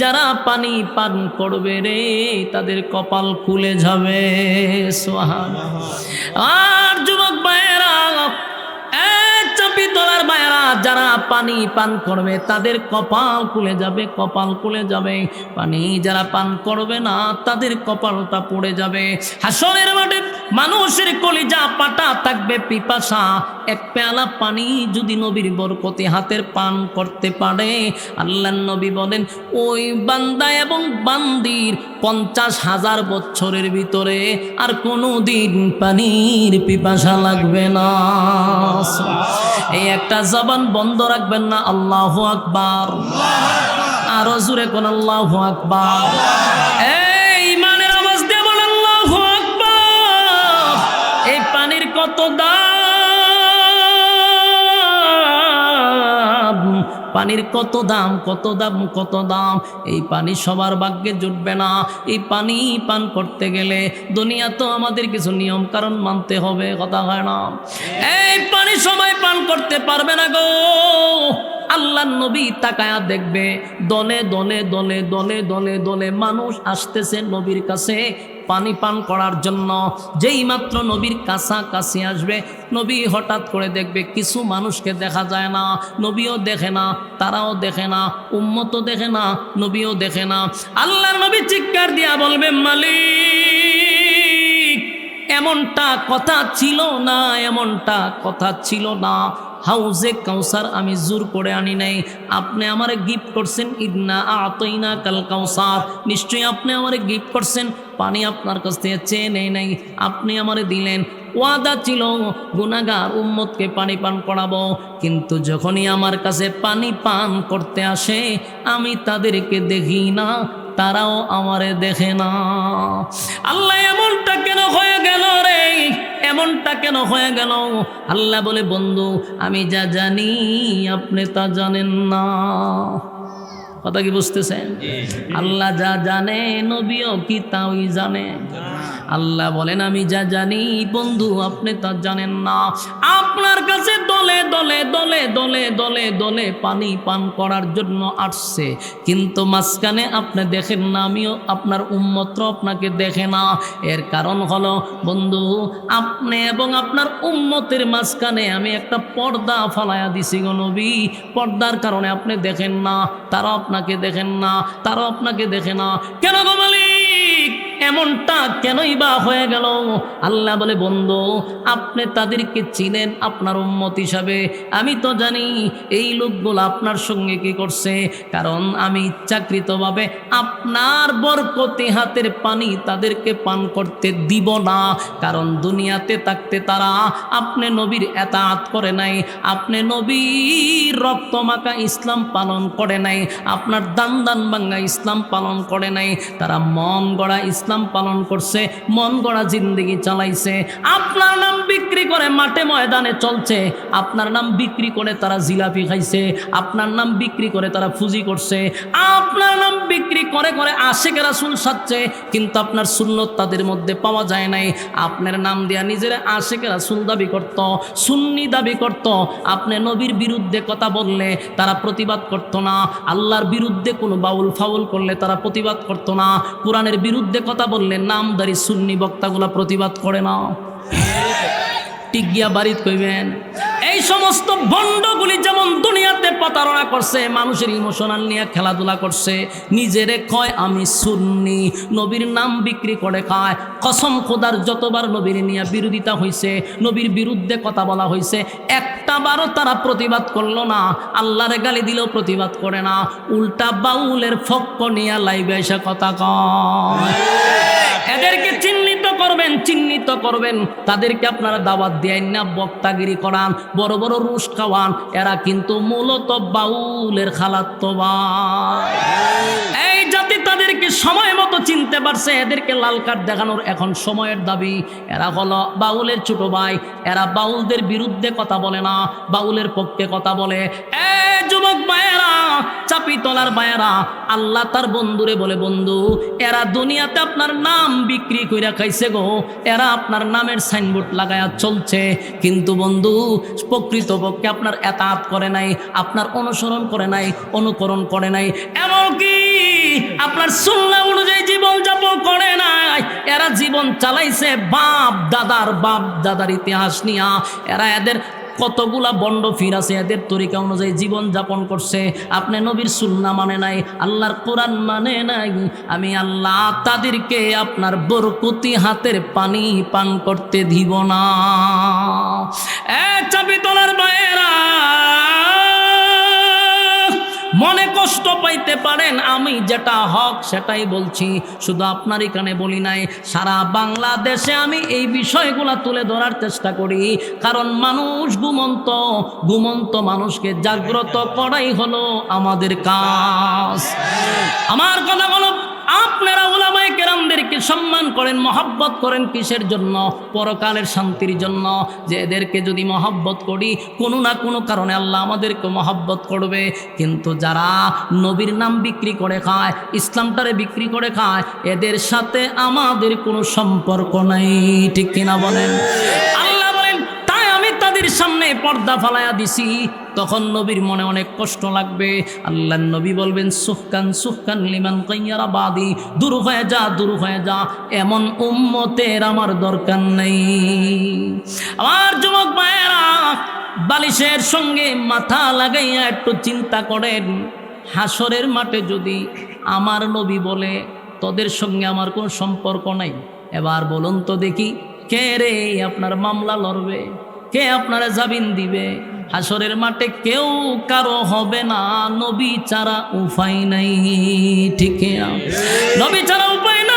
যারা পানি পান করবে রে তাদের কপাল খুলে যাবে। সুবহানাল্লাহ। আর যুবক ভাইয়েরা, চাপি তোলার ভাইয়েরা, যারা পানি পান করবে তাদের কপাল খুলে যাবে, কপাল খুলে যাবে। পানি যারা পান করবে না তাদের কপালটা পড়ে যাবে। হাসরের মাঠে মানুষের কলিজা পাটা থাকবে পিপাসা। এক পেয়ালা পানি যদি নবীর বরকতে হাতের পান করতে পারে, আল্লাহর নবী বলেন ওই বান্দা এবং বান্দির 50,000 বছরের ভিতরে আর কোনো দিন পানির পিপাসা লাগবে না। এই একটা জবান বন্ধ রাখবেন না। আল্লাহু আকবার। আরো জোরে কোন আল্লাহু আকবার। এই ইমানের আওয়াজ দিয়ে বলেন আল্লাহু আকবার। এই পানির কত দাম, পানির কত দাম, কত দাম, কত দাম। এই পানি সবার ভাগ্যে জুটবে না। এই পানি পান করতে গেলে দুনিয়া তো আমাদের কিছু নিয়ম কারণ মানতে হবে, কথা হয় না? এই পানি সবাই পান করতে পারবে না গো। আল্লাহর নবী তাকায়া দেখবে দলে দলে দলে দলে দলে দলে মানুষ আসতেছে নবীর কাছে পানি পান করার জন্য। যেই মাত্র নবীর কাছাকাছি আসবে, নবী হঠাৎ করে দেখবে কিছু মানুষকে দেখা যায় না, নবীও দেখে না, তারাও দেখে না, উম্মতও দেখে না, নবীও দেখে না। আল্লাহর নবী চিৎকার দিয়া বলবে মালিক, এমনটা কথা ছিল না, এমনটা কথা ছিল না। হাউজে কাউসার আমি জোর করে আনি নাই, আপনি আমারে গিফট করছেন। ইন্না আতাইনা কাল কাউসার, নিশ্চয়ই আপনি আমারে গিফট করছেন। পানি আপনার কাছ থেকে চেয়ে নেই নাই, আপনি আমারে দিলেন। ওয়াদা ছিল গুনাহগার উম্মতকে পানি পান করাবো, কিন্তু যখনই আমার কাছে পানি পান করতে আসে আমি তাদেরকে দেখি না, তারাও আমারে দেখে না। আল্লাহ এমনটা কেন হয়ে গেল রে, এমনটা কেন হয়ে গেল? আল্লাহ বলে বন্ধু আমি যা জানি আপনি তা জানেন না। কথা কি বুঝতেছেন? আল্লাহ যা জানে নবীও কি তাই জানে। আল্লাহ বলেন আমি যা জানি বন্ধু আপনি তা জানেন না। আপনার কাছে দলে দলে দলে দলে দলে দলে পানি পান করার জন্য আসছে, কিন্তু মাঝখানে আপনি দেখেন না, আমিও আপনার উম্মত আপনাকে দেখে না। এর কারণ হলো বন্ধু আপনি এবং আপনার উম্মতের মাঝখানে আমি একটা পর্দা ফালাইয়া দিছি গো নবী। পর্দার কারণে আপনি দেখেন না, তারা আপনাকে দেখেন না, তারাও আপনাকে দেখে না। কেন গো মালিক এমনটা কেনই বা হয়ে গেল? আল্লাহ বলে বন্ধু আপনি তাদেরকে চিনেন আপনার উম্মত হিসাবে, আমি তো জানি এই লোকগুলো আপনার সঙ্গে কি করছে। কারণ আমি ইচ্ছাকৃতভাবে আপনার বরকতে হাতের পানি তাদেরকে পান করতে দিব না। কারণ দুনিয়াতে থাকতে তারা আপনি নবীর এতাআত করে নাই, আপনি নবীর রক্তমাখা ইসলাম পালন করে নাই, আপনার দান দান ভাঙ্গা ইসলাম পালন করে নাই। তারা মন গড়া ইসলাম পালন করছে, মন গড়া জিন্দেগি চালাইছে। আপনার নাম বিক্রি করে মাঠে ময়দানে চলছে, আপনার নাম বিক্রি করে তারা জিলাপি খাইছে, আপনার নাম বিক্রি করে তারা ফুজি করছে, আপনার নাম বিক্রি করে করে আশিক রাসূল সাজছে, কিন্তু আপনার সুন্নত তাদের মধ্যে পাওয়া যায় নাই। আপনার নাম দিয়া নিজেরা আশিক রাসূল দাবি করত, সুন্নি দাবি করত। আপনি নবীর বিরুদ্ধে কথা বললে তারা প্রতিবাদ করত না, আল্লাহর বিরুদ্ধে কোনো বাউল ফাউল করলে তারা প্রতিবাদ করত না, কোরআনের বিরুদ্ধে কথা বললে নামদারি সুন্নি বক্তাগুলা প্রতিবাদ করে না। ঠিক গিয়া বাড়িত কইবেন। এই সমস্ত ভণ্ডগুলি যেমন দুনিয়াতে প্রতারণা করছে, মানুষের ইমোশনাল নিয়ে খেলাধুলা করছে, নিজেরে কয় আমি সুন্নি, নবীর নাম বিক্রি করে খায়। কসম খোদার যতবার নবীর নিয়ে বিরোধিতা হয়েছে, নবীর বিরুদ্ধে কথা বলা হয়েছে, একটা বারও তারা প্রতিবাদ করলো না। আল্লাহরে গালি দিলেও প্রতিবাদ করে না, উল্টা বাউলের ফক্ক নিয়ে লাইভে এসে কথা কয়। এদেরকে চিহ্নিত করবেন, চিহ্নিত করবেন। তাদেরকে আপনারা দাওয়াত দেন না, বক্তাগিরি করান, বড় বড় রুশ খাওয়ান, এরা কিন্তু মূলত বাউলের খালাতো ভাই। এই জাতি তাদেরকে সময় মতো চিনতে পারছে, এদেরকে লাল কার্ড দেখানোর এখন সময়ের দাবি। এরা হলো বাউলের ছোট ভাই, এরা বাউলদের বিরুদ্ধে কথা বলে না, বাউলের পক্ষে কথা বলে। যুবক ভাইয়েরা, চাপি তলার ভাইয়েরা, আল্লাহ তার বন্ধুরে বলে, বন্ধু এরা দুনিয়াতে আপনার নাম বিক্রি কইরা খাইছে গো, এরা আপনার নামের সাইনবোর্ড লাগায়া চলছে, কিন্তু বন্ধু প্রকৃতপক্ষে আপনার এতাত করে নাই, আপনার অনুসরণ করে নাই, অনুকরণ করে নাই, এমনকি আপনার সুন্নাহ অনুযায়ী জীবন যাপন করে নাই। এরা জীবন চালাইছে বাপ দাদার ইতিহাস নিয়া। এরা এদের কতগুলা বন্ড ফির আছে, এদের তরিকা অনুযায়ী জীবন যাপন করছে। আপনি নবীর সুন্নাহ মানে নাই, আল্লাহর কোরআন মানে নাই, আমি আল্লাহ তাদেরকে আপনার বরকতি হাতের পানি পান করতে দিব না। চাবি তলার ভাইয়েরা, মনে কষ্ট পাইতে পারেন, আমি যেটা হক সেটাই বলছি, শুধু আপনার এখানে বলি নাই, সারা বাংলাদেশে আমি এই বিষয়গুলা তুলে ধরার চেষ্টা করি, কারণ মানুষ ঘুমন্ত মানুষকে জাগ্রত করাই হলো আমাদের কাজ। আমার কথা হলো, আপনারা উলামায়ে কেরামদেরকে সম্মান করেন, মহব্বত করেন কিসের জন্য? পরকালের শান্তির জন্য। যে এদেরকে যদি মহব্বত করি, কোনো না কোনো কারণে আল্লাহ আমাদেরকে মহব্বত করবে। কিন্তু যারা নবীর নাম বিক্রি করে খায়, ইসলামটারে বিক্রি করে খায়, এদের সাথে আমাদের কোনো সম্পর্ক নাই, ঠিক কিনা বলেন? আল্লাহ বলেন, তাই আমি তাদের সামনে পর্দা ফালাইয়া দিছি, তখন নবীর মনে অনেক কষ্ট লাগবে। আল্লাহর নবী বলবেন, সুহকান লিমান কাইয়ারা বাদি, দূর হয়ে যা, এমন উম্মতের আমার দরকার নেই। আমার যুবক ভাইয়েরা, বালিশের সঙ্গে মাথা লাগাইয়া একটু চিন্তা করেন, হাসরের মাঠে যদি আমার নবী বলে তোদের সঙ্গে আমার কোনো সম্পর্ক নাই, এবার বলুন তো দেখি, কে রে আপনার মামলা লড়বে? কে আপনারা জামিন দিবে? হাসরের মাঠে কেউ কারো হবে না, নবী ছাড়া উপায় নাই, ঠিক না? নবী ছাড়া উপায় নাই।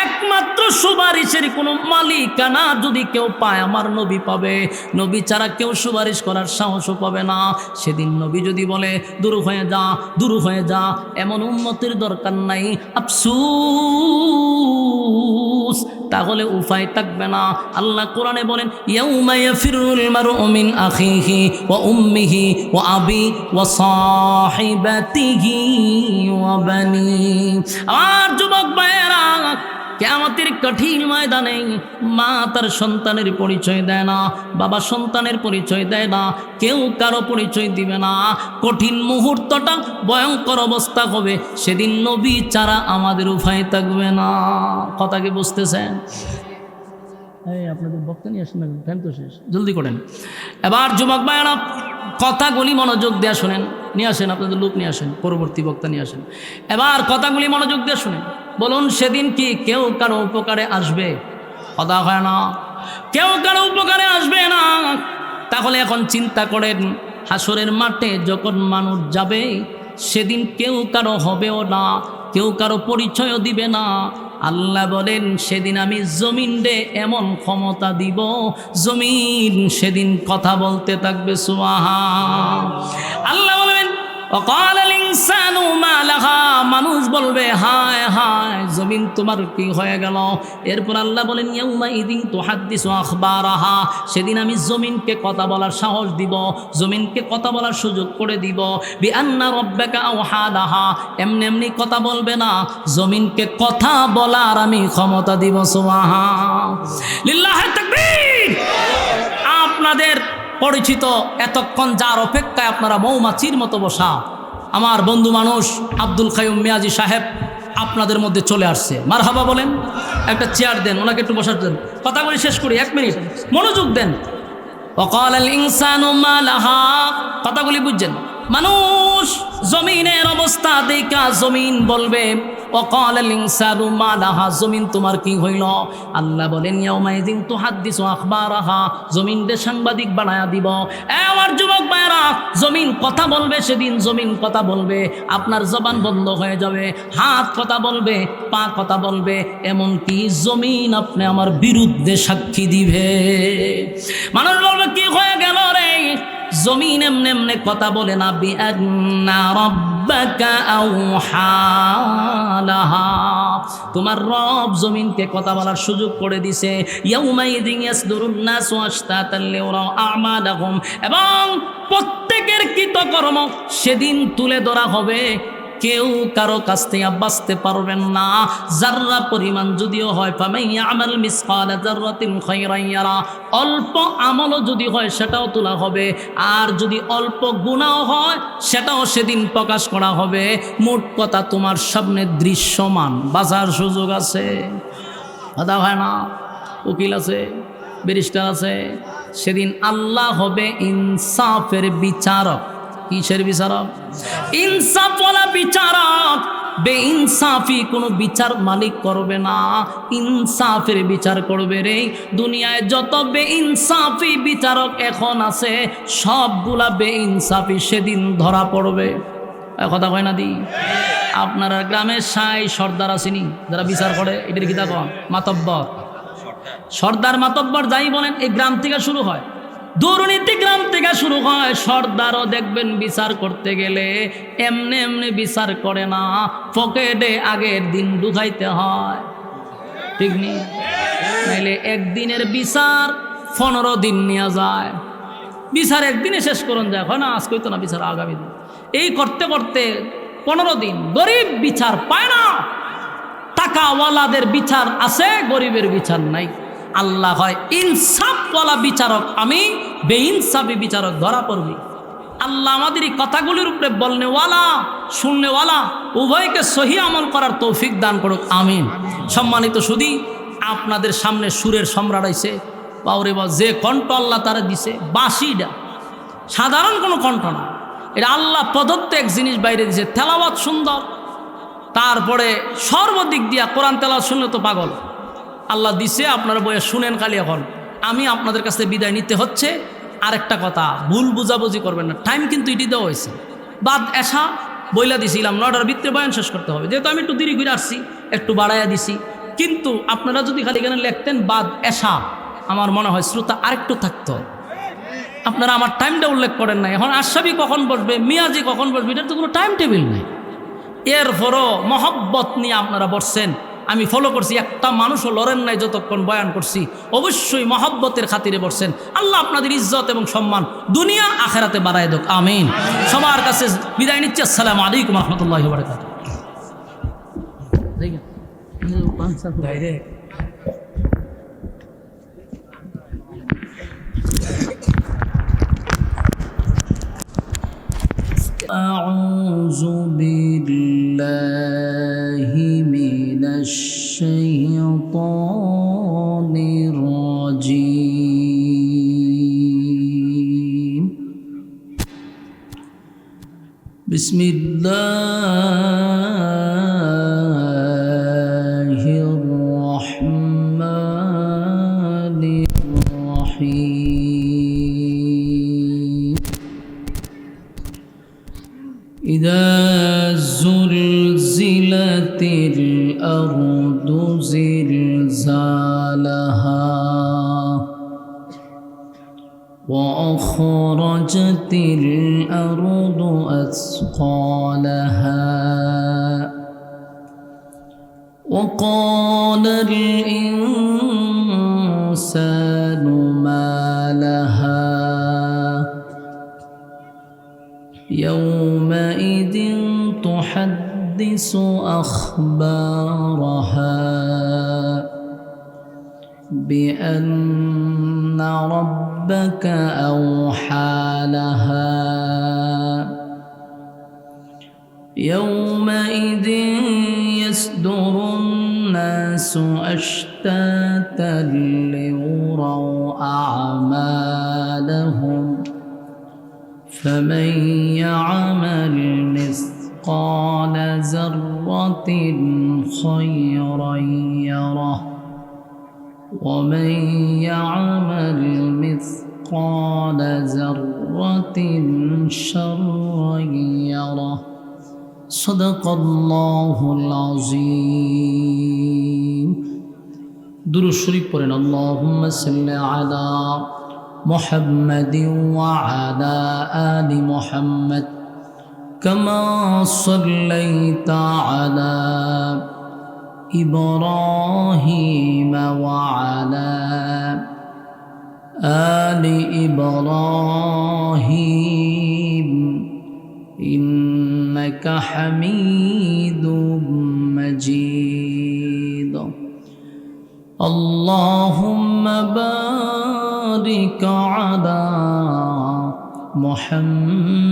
একমাত্র সুপারিশের কোনো মালিকানা যদি কেউ পায়, আমার নবী পাবে। নবী ছাড়া কেউ সুপারিশ করার সাহসও পাবে না। সেদিন নবী যদি বলে দূর হয়ে যা, এমন উম্মতের দরকার নাই, আফসোস, তাহলে উপায় থাকবে না। আল্লাহ কোরআনে বলেন, ইয়াউমা ইয়াফিরুল মারউ মিন আখিহি ওয়া উম্মিহি ওয়া আবি ওয়া সাহিবাতিহি ওয়া বানি। আর যুবক ভাইয়েরা, কিয়ামতের কঠিন ময়দানে মা তার সন্তানের পরিচয় দেয় না, বাবা সন্তানের পরিচয় দেয় না, কেউ কারো পরিচয় দিবে না। কঠিন মুহূর্তটা ভয়ঙ্কর অবস্থা হবে, সেদিন নবী ছাড়া আমাদের উপায় থাকবে না। কথা কি বুঝতেছেন? আপনাদের বক্তা নিয়ে আসেন না, টাইম তো শেষ, জলদি করেন। এবার যুবক ভাইয়েরা, কথাগুলি মনোযোগ দিয়ে শোনেন, নিয়ে আসেন আপনাদের লোক নিয়ে আসেন, পরবর্তী বক্তা নিয়ে আসেন। এবার কথাগুলি মনোযোগ দিয়ে শোনেন। বলুন, সেদিন কি কেউ কারো উপকারে আসবে? কথা হয় না, কেউ কারো উপকারে আসবে না। তাহলে এখন চিন্তা করেন, হাসরের মাঠে যখন মানুষ যাবে, সেদিন কেউ কারো হবেও না, কেউ কারো পরিচয়ও দিবে না। আল্লাহ বলেন, সেদিন আমি জমিনে এমন ক্ষমতা দিব, জমিন সেদিন কথা বলতে থাকবে। সুবহান আল্লাহ বলেন, ওয়াকালাল ইনসানু মা লাহা, মানুষ বলবে হায় হায় জমিন তোমার কি হয়ে গেল? এরপর আল্লাহ বলেন, ইয়াউমা ইদিন তুহাদ্দিসু আখবারাহা, সেদিন আমি জমিনকে কথা বলার সাহস দিব, জমিনকে কথা বলার সুযোগ করে দিব। বিআন্না রাব্বাকা আওহা লাহা, এমনি এমনি কথা বলবে না, জমিনকে কথা বলার আমি ক্ষমতা দিব। সুবহান লিল্লাহি তাকবীর। আপনাদের পরিচিত এতক্ষণ যার অপেক্ষায় আপনারা মৌমাছির মতো বসা, আমার বন্ধু মানুষ আব্দুল কাইয়ুম মিয়াজি সাহেব আপনাদের মধ্যে চলে আসছে। মারহাবা বলেন, একটা চেয়ার দেন, ওনাকে একটু বসার দেন, কথাগুলি শেষ করি, 1 মিনিট মনোযোগ দেন। ওয়াকালাল ইনসানু মা লাহা, কথাগুলি বুঝছেন? মানুষ জমিনের অবস্থা দেখা জমিন বলবে, ওয়াকালাল ইনসানু মা লাহা, জমিন তোমার কি হইল? আল্লাহ বলেন, ইয়াউমা ইযিন তুহাদ্দিসু আখবারাহা, জমিনকে সাংবাদিক বানায়া দিব। আমার যুবক ভাইরা, জমিন কথা বলবে, সেদিন জমিন কথা বলবে, আপনার জবান বন্ধ হয়ে যাবে, হাত কথা বলবে, পা কথা বলবে, এমনকি জমিন আপনি আমার বিরুদ্ধে সাক্ষী দিবে। মানুষ বলবে, কি হয়ে গেল রে? জমিন এমনি এমনি কথা বলে না। বিআন্না রাব্বাকা রাব্বাকা আওহা লাহা, তোমার রব জমিনকে কথা বলার সুযোগ করে দিছে। ইয়াউমাইযিন ইয়াসদুরুন নাসু আশতাতান লিউরাউ আমালাহুম, এবং প্রত্যেকের কৃতকর্ম সেদিন তুলে ধরা হবে, কেউ কারো কাছ থেকে বাঁচতে পারবেন না। যাররা পরিমাণ যদিও হয়, ফামান ইয়ামাল মিসকালা যাররাতিন খায়রান ইয়ারা, অল্প আমলও যদি হয় সেটাও তোলা হবে, আর যদি অল্প গুনাহও হয় সেটাও সেদিন প্রকাশ করা হবে। মোট কথা তোমার সামনে দৃশ্যমান, বাঁচার সুযোগ আছে, কথা হয় না, উকিল আছে, ব্যারিস্টার আছে। সেদিন আল্লাহ হবে ইনসাফের বিচারক। কিসের বিচারক? ইনসাফওয়ালা বিচারক। বেইনসাফি কোনো বিচার মালিক করবে না, ইনসাফের বিচার করবে রে। দুনিয়ায় যত বেইনসাফি বিচারক এখন আছে, সবগুলা বেইনসাফি সেদিন ধরা পড়বে। কথা কয় না দি? আপনার গ্রামের সাই সর্দার আসেনি যারা বিচার করে, এটার কি তা কন? মাতব্বর, সর্দার মাতব্বর যাই বলেন, এই গ্রাম থেকে শুরু হয়। দুর্নীতি গ্রাম থেকে শুরু হয়। সর্দারও দেখবেন বিচার করতে গেলে এমনি এমনি বিচার করে না, পকেটে আগের দিন ঢুকাইতে হয়, ঠিক নেই? নাইলে একদিনের বিচার 15 দিন নেওয়া যায়। বিচার একদিনে শেষ করুন যায়, হয় না? আজকে তো না, বিচার আগামী দিন। এই করতে করতে 15 দিন। গরিব বিচার পায় না, টাকাওয়ালাদের বিচার আছে, গরিবের বিচার নাই। আল্লাহ হয় ইনসাফওয়ালা বিচারক, আমি বেইনসাফি বিচারক ধরা পড়বি। আল্লাহ আমাদের এই কথাগুলির উপরে বলনেওয়ালা শুননেওয়ালা উভয়কে সহি আমল করার তৌফিক দান করুক, আমিন। সম্মানিত সুধী, আপনাদের সামনে সুরের সম্রাট আইছে, বাউরে বা যে কণ্ঠ আল্লাহ তারা দিছে, বাঁশিটা সাধারণ কোনো কণ্ঠ না, এটা আল্লাহ প্রদত্ত এক জিনিস বাইরে দিছে। তেলাওয়াত সুন্দর, তারপরে সর্বদিক দিয়া কোরআন তেলাওয়াত শুনলে তো পাগল। আল্লাহ দিছে, আপনারা বইয়ে শুনেন খালি। এখন আমি আপনাদের কাছে বিদায় নিতে হচ্ছে। আরেকটা কথা, ভুল বুঝাবুঝি করবেন না, টাইম কিন্তু এটি দেওয়া হয়েছে। বাদ এসা বইলা দিছিলাম 9টার ভিতরে বয়ান শেষ করতে হবে, যেহেতু আমি একটু দেরি করে আসছি, একটু বাড়াইয়া দিছি। কিন্তু আপনারা যদি খালি এখানে লিখতেন বাদ এসা, আমার মনে হয় শ্রোতা আরেকটু থাকতো। আপনারা আমার টাইমটা উল্লেখ করেন নাই। এখন আশরাফি কখন বসবে, মিয়াজি কখন বসবে, এটার তো কোনো টাইম টেবিল নেই। এরপরও মহব্বত নিয়ে আপনারা বসছেন, আমি ফলো করছি। একটা মানুষও লড়েন নাই যতক্ষণ বয়ান করছি, অবশ্যই মহব্বতের খাতিরে বসছেন। আল্লাহ আপনাদের ইজ্জত এবং সম্মান দুনিয়া আখেরাতে বাড়ায় দেখ, আমিন। সবার কাছে বিদায় নিচ্ছি। আসসালামু আলাইকুম রহমতুল্লাহি ওয়া বারাকাতুহু। أعوذ بالله من الشيطان الرجيم. بسم الله الرحمن الرحيم. إذا زلزلت الأرض زلزالها وأخرجت الأرض أثقالها وقال الإنسان ما لها يومئذ تحدث أخبارها بأن ربك أوحى لها يومئذ يصدر الناس أشتاتا ليروا أعمالهم فمن يعمل مثقال ذرة خيرا يره ومن يعمل مثقال ذرة شرا يره صدق الله العظيم. درود شريف পড়েন। اللهم صل على محمد وعلى آل محمد كما صليت على إبراهيم وعلى آل إبراهيم إنك حميد مجيد اللهم بارك على محمد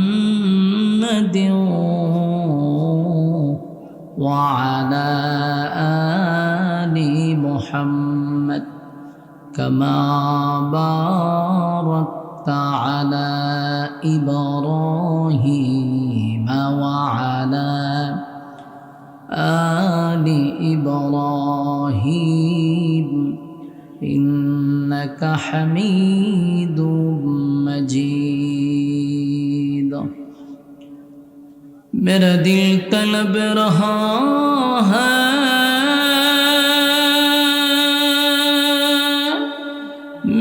وعلى آل محمد كما باركت على إبراهيم وعلى آل إبراهيم إنك حميد مجيد मेरा दिल तलब रहा है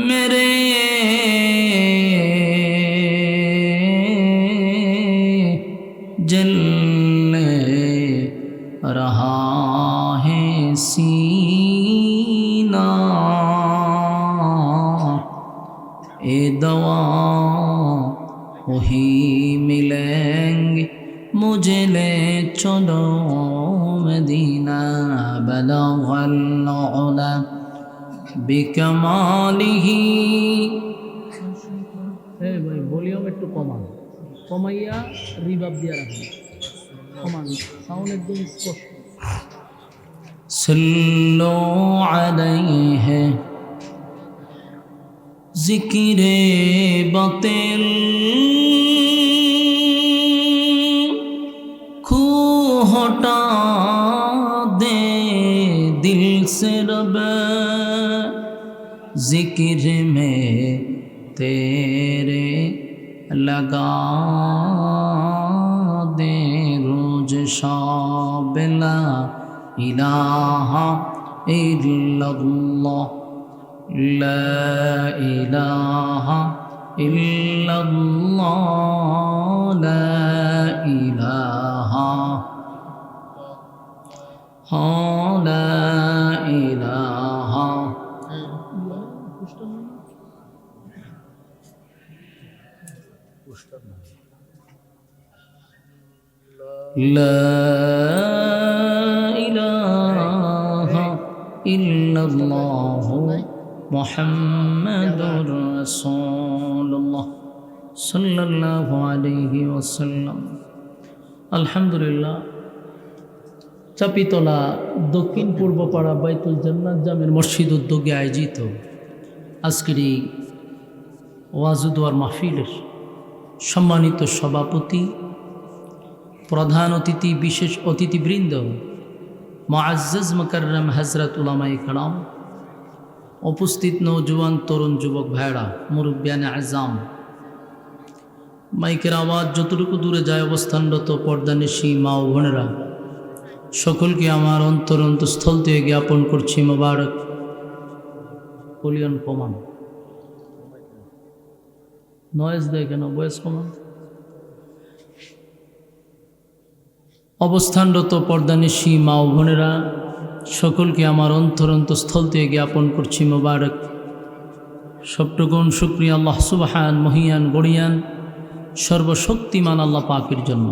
मेरे जलने रहा है सीना ए दवा वही मिलेंगे मुझे ले चलो मदीना बलगल उला बिकमालिही এই ভাই ভলিউম একটু কমান কমাইয়া রিভার্ব দিয়া রাখুন কমান সাউন্ড একদম স্পষ্ট सल्लो अलैहि जिक्रे बातिल खू हटा दे दिल से रब जिक्र में तेरे लगा दे रोज शाबिला इलाहा इल्लल्लाह ला इलाहा इल्लल्लाह ला इलाहा ला इलाहा ला इलाहा इल्लल्लाह मुहम्मदुर रसूलुल्लाह सल्लल्लाहु अलैहि वसल्लम আলহামদুলিল্লাহ চাপিতলা দক্ষিণ পূর্বপাড়া বাইতুল জান্নাত জামের মসজিদ উদ্যোগে আয়োজিত আজকের এই ওয়াজুদোয়ার মাহফিলের সম্মানিত সভাপতি প্রধান অতিথি বিশেষ অতিথিবৃন্দ মুআজ্জাজ মুকাররম হযরত উলামায়ে কেরাম উপস্থিত নওজোয়ান তরুণ যুবক ভাইরা মুরব্বিয়ানে আযম মাইকের আওয়াজ যতটুকু দূরে যায় অবস্থানরত পর্দানিশী মা ও বোনেরা সকলকে আমার অন্তরস্থল থেকে জ্ঞাপন করছি মোবারক কলিয়ন কমান নয়েজ দেয় কেন বয়স কমান অবস্থানরত পর্দানিশী মা ও বোনেরা সকলকে আমার অন্তরস্থল থেকে জ্ঞাপন করছি মোবারক সবটুকুন শুকরিয়া আল্লাহ সুবহান মহিয়ান গড়িয়ান সর্বশক্তিমান আল্লাহ পাকের জন্য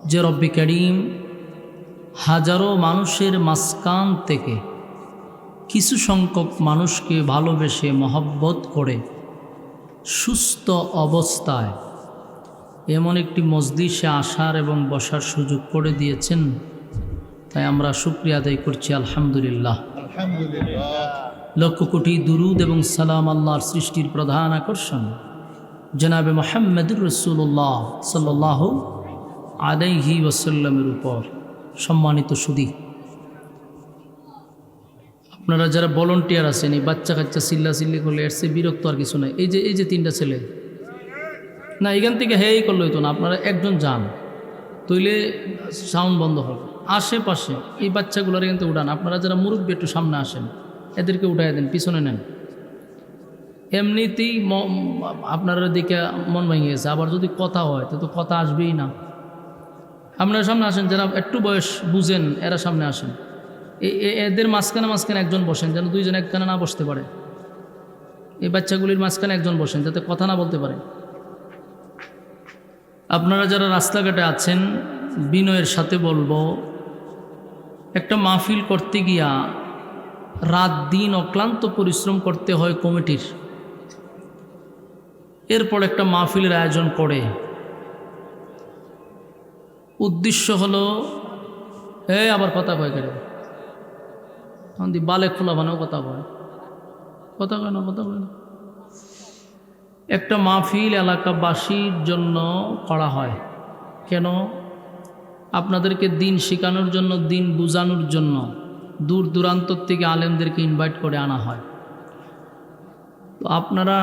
যে রব্বি করিম হাজারো মানুষের মাঝখান থেকে কিছু সংখ্যক মানুষকে ভালোবেসে মহব্বত করে সুস্থ অবস্থায় এমন একটি মজলিসে আসার এবং বসার সুযোগ করে দিয়েছেন তাই আমরা শুকরিয়া আদায় করছি আলহামদুলিল্লাহ লক্ষ কোটি দুরুদ এবং সালাম আল্লাহর সৃষ্টির প্রধান আকর্ষণ জনাবে মুহাম্মদুর রাসূলুল্লাহ সাল্লাল্লাহু আলাইহি ওয়াসাল্লামের উপর সম্মানিত সুধী আপনারা যারা ভলান্টিয়ার আছেন এই বাচ্চা কাচ্চা চিল্লাচিল্লি করলে এর চেয়ে বিরক্ত আর কিছু নাই এই যে তিনটা ছেলে না এখান থেকে হেই করলে হইতো না আপনারা একজন যান তইলে সাউন্ড বন্ধ হবে আশেপাশে এই বাচ্চাগুলোর এখান থেকে উঠান আপনারা যারা মুরব্বী একটু সামনে আসেন এদেরকে উঠাই দেন পিছনে নেন এমনিতেই আপনারা দিকে মন ভেঙে গেছে আবার যদি কথা হয় তো কথা আসবেই না আপনারা সামনে আসেন, যারা একটু বয়স বুঝেন এরা সামনে আসেন। এদের মাঝখানে মাঝখানে একজন বসেন, যেন দুইজন একখানে না বসতে পারে। এই বাচ্চাগুলির মাঝখানে একজন বসেন, যাতে কথা না বলতে পারে। আপনারা যারা রাস্তাঘাটে আছেন, বিনয়ের সাথে বলবো, একটা মাহফিল করতে গিয়া রাত দিন অক্লান্ত পরিশ্রম করতে হয় কমিটির। এরপর একটা মাহফিলের আয়োজন করে, উদ্দেশ্য হলো আবার কথা কয় কেন বালে খোলা বানাও কথা কয় না। একটা মাহফিল এলাকাবাসীর জন্য করা হয়। কেন? আপনাদেরকে দিন শেখানোর জন্য, দিন বুঝানোর জন্য দূর দূরান্ত থেকে আলেমদেরকে ইনভাইট করে আনা হয়। তো আপনারা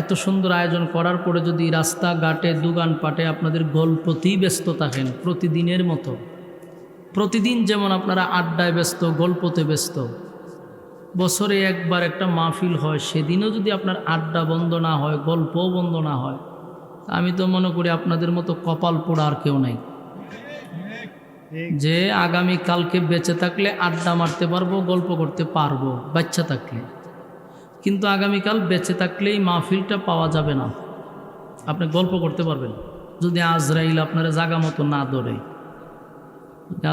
এত সুন্দর আয়োজন করার পরে যদি রাস্তাঘাটে দোকানপাটে আপনাদের গল্পতেই ব্যস্ত থাকেন প্রতিদিনের মতো, প্রতিদিন যেমন আপনারা আড্ডায় ব্যস্ত, গল্পতে ব্যস্ত, বছরে একবার একটা মাহফিল হয়, সেদিনও যদি আপনার আড্ডা বন্ধ না হয়, গল্পও বন্ধ না হয়, আমি তো মনে করি আপনাদের মতো কপাল পোড়া আর কেউ নাই, যে আগামী কালকে বেঁচে থাকলে আড্ডা মারতে পারবো, গল্প করতে পারবো বাচ্চা থাকলে। কিন্তু আগামীকাল বেঁচে থাকলেই মাহফিলটা পাওয়া যাবে না। আপনি গল্প করতে পারবেন যদি আজরাইল আপনারা জাগা মতো না ধরে।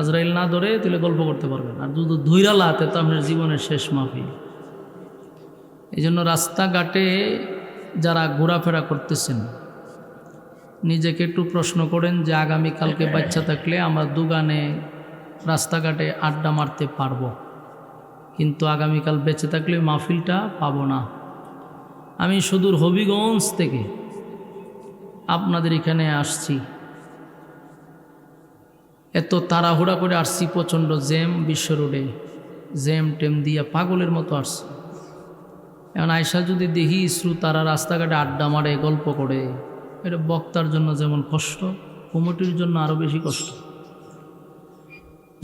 আজরাইল না ধরে তাহলে গল্প করতে পারবেন, আর যদি ধৈরা লাতে তো আপনার জীবনের শেষ মাহফিল। এই জন্য রাস্তাঘাটে যারা ঘোরাফেরা করতেছেন, নিজেকে একটু প্রশ্ন করেন যে আগামীকালকে বাচ্চা থাকলে আমরা দোকানে রাস্তাঘাটে আড্ডা মারতে পারবো, কিন্তু আগামীকাল বেঁচে থাকলে মাহফিলটা পাবো না। আমি সুদূর হবিগঞ্জ থেকে আপনাদের এখানে আসছি, এত তাড়াহুড়া করে আসছি, প্রচণ্ড জ্যাম, বিশ্ব রোডে জ্যাম টেম দিয়া পাগলের মতো আসছি। এখন আয়সা যদি দেখি শ্রোতারা রাস্তাঘাটে আড্ডা মারে, গল্প করে, এটা বক্তার জন্য যেমন কষ্ট, কমিটির জন্য আরও বেশি কষ্ট।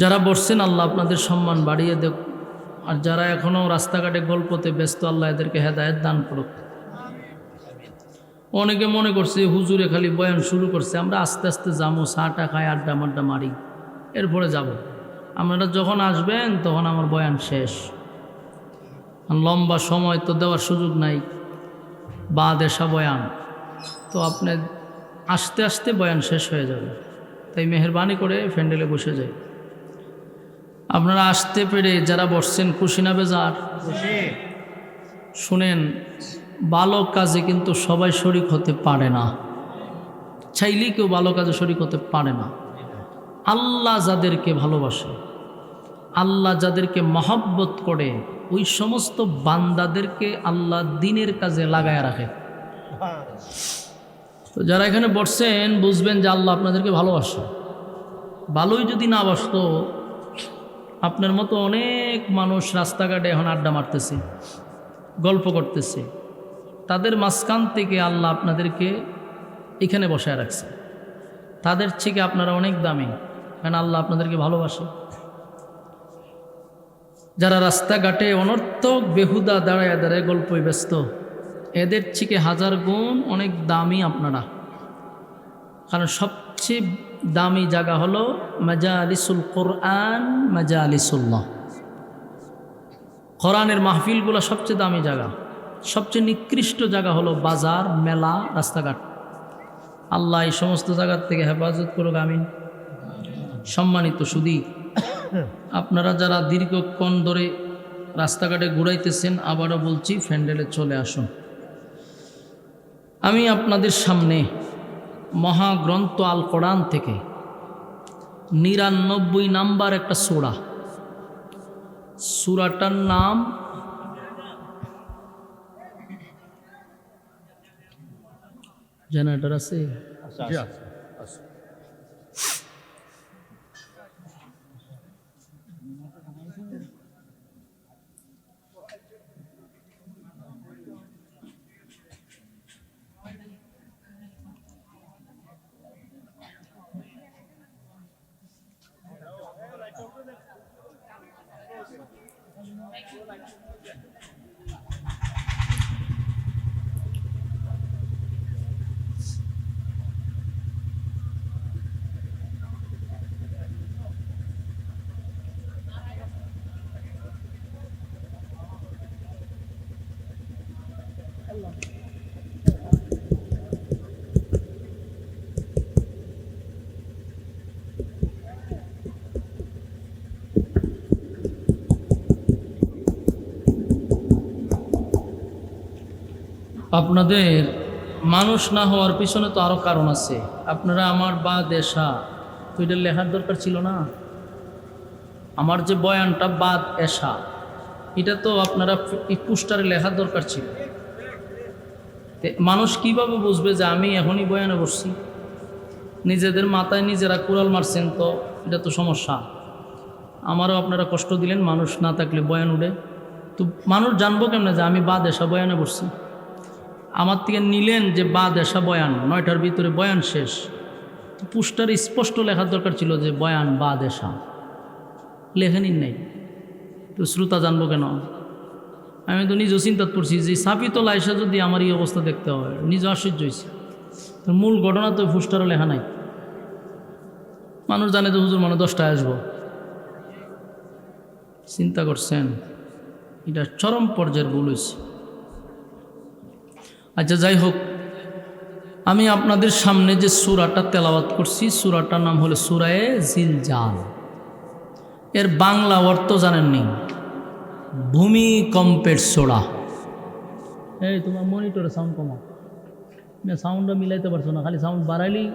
যারা বসছেন আল্লাহ আপনাদের সম্মান বাড়িয়ে দেখ, আর যারা এখনও রাস্তাঘাটে গল্পতে ব্যস্ত আল্লাহ এদেরকে হেদায়েত দান করুক। অনেকে মনে করছে হুজুরে খালি বয়ান শুরু করছে, আমরা আস্তে আস্তে যাবো, চাটা খাই, আড্ডা মাড্ডা মারি, এরপরে যাব। আপনারা যখন আসবেন তখন আমার বয়ান শেষ। লম্বা সময় তো দেওয়ার সুযোগ নাই, বা দেশা বয়ান তো আপনি আস্তে আস্তে বয়ান শেষ হয়ে যাবে। তাই মেহরবানি করে ফ্যান্ডেলে বসে যায়। আপনারা আসতে পেরে যারা বসছেন খুশি না বেজার? শুনেন, ভালো কাজে কিন্তু সবাই শরিক হতে পারে না, চাইলেই কেউ ভালো কাজে শরিক হতে পারে না। আল্লাহ যাদেরকে ভালোবাসে, আল্লাহ যাদেরকে মহব্বত করে, ওই সমস্ত বান্দাদেরকে আল্লাহ দ্বীনের কাজে লাগায় রাখে। তো যারা এখানে বসছেন বুঝবেন যে আল্লাহ আপনাদেরকে ভালোবাসে। ভালোই যদি না বাসতো, আপনার মতো অনেক মানুষ রাস্তাঘাটে এখন আড্ডা মারতেছে, গল্প করতেছে, তাদের মাঝখান থেকে আল্লাহ আপনাদেরকে এখানে বসায় রাখছে। তাদের থেকে আপনারা অনেক দামি, কারণ আল্লাহ আপনাদেরকে ভালোবাসে। যারা রাস্তাঘাটে অনর্থক বেহুদা দাঁড়ায় দাঁড়ায় গল্পই ব্যস্ত, এদের থেকে হাজার গুণ অনেক দামি আপনারা। কারণ সবচেয়ে দামি জায়গা হলো মাজালিসুল কোরআন, মাজালিসুল্লাহ। কোরআনের মাহফিলগুলো সবচেয়ে দামি জায়গা, সবচেয়ে নিকৃষ্ট জায়গা হলো বাজার, মেলা, রাস্তাঘাট। আল্লাহ এই সমস্ত জায়গার থেকে হেফাজত করুক, আমিন। সম্মানিত সুধী, আপনারা যারা দীর্ঘক্ষণ ধরে রাস্তাঘাটে ঘুরাইতেছেন, আবারও বলছি ফ্যান্ডেলে চলে আসুন। আমি আপনাদের সামনে মহাগ্রন্থ আল কোরআন থেকে 99 নাম্বার একটা সূরা, সূরাটার নাম জেনারেটর আছে? আপনাদের মানুষ না হওয়ার পিছনে তো আরও কারণ আছে। আপনারা আমার বা দেশা তো এটা লেখার দরকার ছিল না। আমার যে বয়ানটা বাদ এশা, এটা তো আপনারা এই পোস্টারে লেখার দরকার ছিল। মানুষ কিভাবে বুঝবে যে আমি এখনই বয়ানে বসছি? নিজেদের মাথায় নিজেরা কুড়াল মারছেন, তো এটা তো সমস্যা। আমারও আপনারা কষ্ট দিলেন, মানুষ না থাকলে বয়ান উঠে। তো মানুষ জানবো কেমনে যে আমি বা দেশা বয়ানে বসছি? আমার থেকে নিলেন যে বা দেশা বয়ান, 9টার ভিতরে বয়ান শেষ। তো পোস্টারে স্পষ্ট লেখার দরকার ছিল যে বয়ান বা দেশা, লেখেনই নেই। তো শ্রোতা জানবো কেন? আমি তো নিজেও চিন্তা করছি যে সাপিত লাইসা যদি আমার এই অবস্থা দেখতে হয়, নিজে আশ্চর্য হয়েছি। মূল ঘটনা তো পোস্টারে লেখা নাই। মানুষ জানে তো হুজুর মানে 10টায় আসবো। চিন্তা করছেন? এটা চরম পর্যায়ের ভুল হয়েছে। আচ্ছা, যাই হোক, আমি আপনাদের সামনে যে সূরাটা তেলাওয়াত করছি, সূরাটার নাম হলো সূরায়ে জিলজাল। এর বাংলা অর্থ জানেননি? ভূমিকম্পের সূরা। এই তোমার মনিটরে সাউন্ড কমাও, সাউন্ডটা মিলাইতে পারছো না, খালি সাউন্ড বাড়াইলেই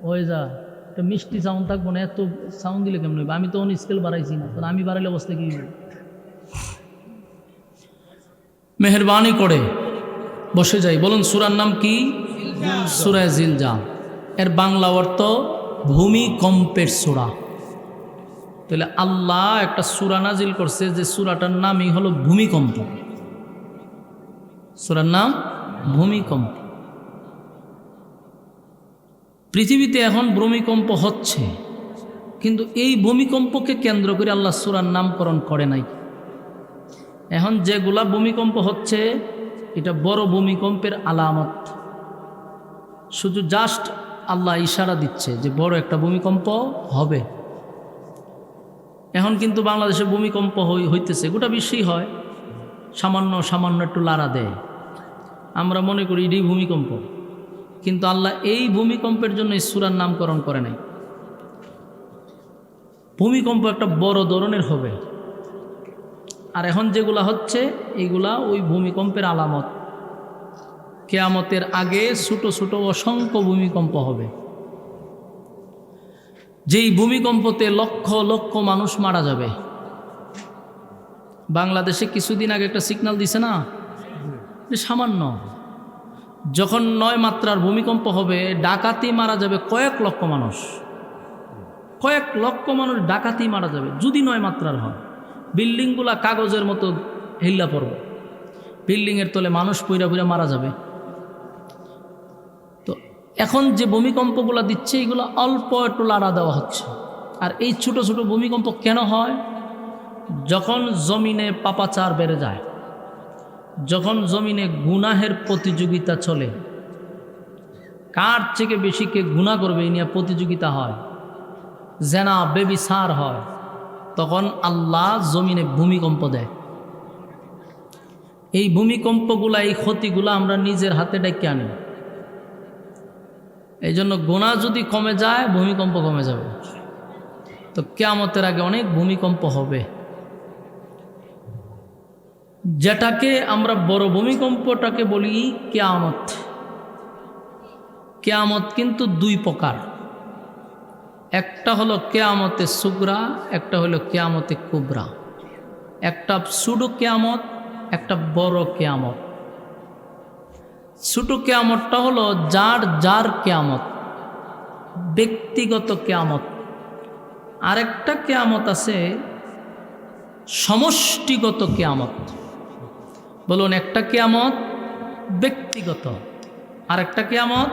হয়ে যা। একটা মিষ্টি সাউন্ড থাকবো না, এত সাউন্ড দিলে কেমন হবে? আমি তো অন স্কেল বাড়াইছি না, কারণ আমি বাড়াইলে অবস্থা কী হবে? মেহেরবানি করে বসে যাই। বলুন সূরার নাম কি? সূরা জিলজাল। এর বাংলা অর্থ ভূমিকম্পের সূরা। তাহলে আল্লাহ একটা সূরা নাজিল করছে যে সূরাটার নামই হলো ভূমিকম্প। সূরার নাম ভূমিকম্প। পৃথিবীতে এখন ভূমিকম্প হচ্ছে, কিন্তু এই ভূমিকম্পকে কেন্দ্র করে আল্লাহ সূরার নামকরণ করে নাই। এখন যেগুলা ভূমিকম্প হচ্ছে এটা বড় ভূমিকম্পের আলামত। শুধু জাস্ট আল্লাহ ইশারা দিচ্ছে যে বড় একটা ভূমিকম্প হবে। এখন কিন্তু বাংলাদেশে ভূমিকম্প হইতেছে, গোটা বিশ্বেই হয়। সামান্য সামান্য একটু লাড়া দেয়, আমরা মনে করি এটাই ভূমিকম্প। কিন্তু আল্লাহ এই ভূমিকম্পের জন্য এই সূরার নামকরণ করে নাই। ভূমিকম্প একটা বড় ধরনের হবে। আর এখন যেগুলা হচ্ছে এইগুলা ওই ভূমিকম্পের আলামত। কিয়ামতের আগে ছোট ছোট অসংখ্য ভূমিকম্প হবে, যেই ভূমিকম্পতে লক্ষ লক্ষ মানুষ মারা যাবে। বাংলাদেশে কিছুদিন আগে একটা সিগন্যাল দিছে না, সামান্য যখন 9 মাত্রার ভূমিকম্প হবে, ডাকাতি মারা যাবে কয়েক লক্ষ মানুষ। কয়েক লক্ষ মানুষ ডাকাতি মারা যাবে যদি 9 মাত্রার হয়। বিল্ডিংগুলা কাগজের মতো হিল্লা পড়বে, বিল্ডিংয়ের তলে মানুষ পইরা পইরা মারা যাবে। তো এখন যে ভূমিকম্পগুলো দিচ্ছে এগুলো অল্প একটু লাড়া দেওয়া হচ্ছে। আর এই ছোট ছোট ভূমিকম্প কেন হয়? যখন জমিনে পাপাচার বেড়ে যায়, যখন জমিনে গুনাহের প্রতিযোগিতা চলে, কার থেকে বেশি কে গুনাহ করবে এই নিয়ে প্রতিযোগিতা হয়, জেনা বেবিচার হয়, তখন আল্লাহ জমিনে ভূমিকম্প দেয়। এই ভূমিকম্পগুলা, এই ক্ষতিগুলা আমরা নিজের হাতে ডেকে আনি। এই জন্য গুনাহ যদি কমে যায়, ভূমিকম্প কমে যাবে। তো কিয়ামতের আগে অনেক ভূমিকম্প হবে। যেটাকে আমরা বড় ভূমিকম্পটাকে বলি কিয়ামত। কিয়ামত কিন্তু 2 প্রকার, একটা হলো কিয়ামতে সুগরা, একটা হলো কিয়ামতে কুবরা। একটা ছোট কিয়ামত, একটা বড় কিয়ামত। ছোট কিয়ামতটা হলো যার যার কিয়ামত, ব্যক্তিগত কিয়ামত। আরেকটা কিয়ামত আছে সমষ্টিগত কিয়ামত। বলুন, একটা কিয়ামত ব্যক্তিগত, আরেকটা কিয়ামত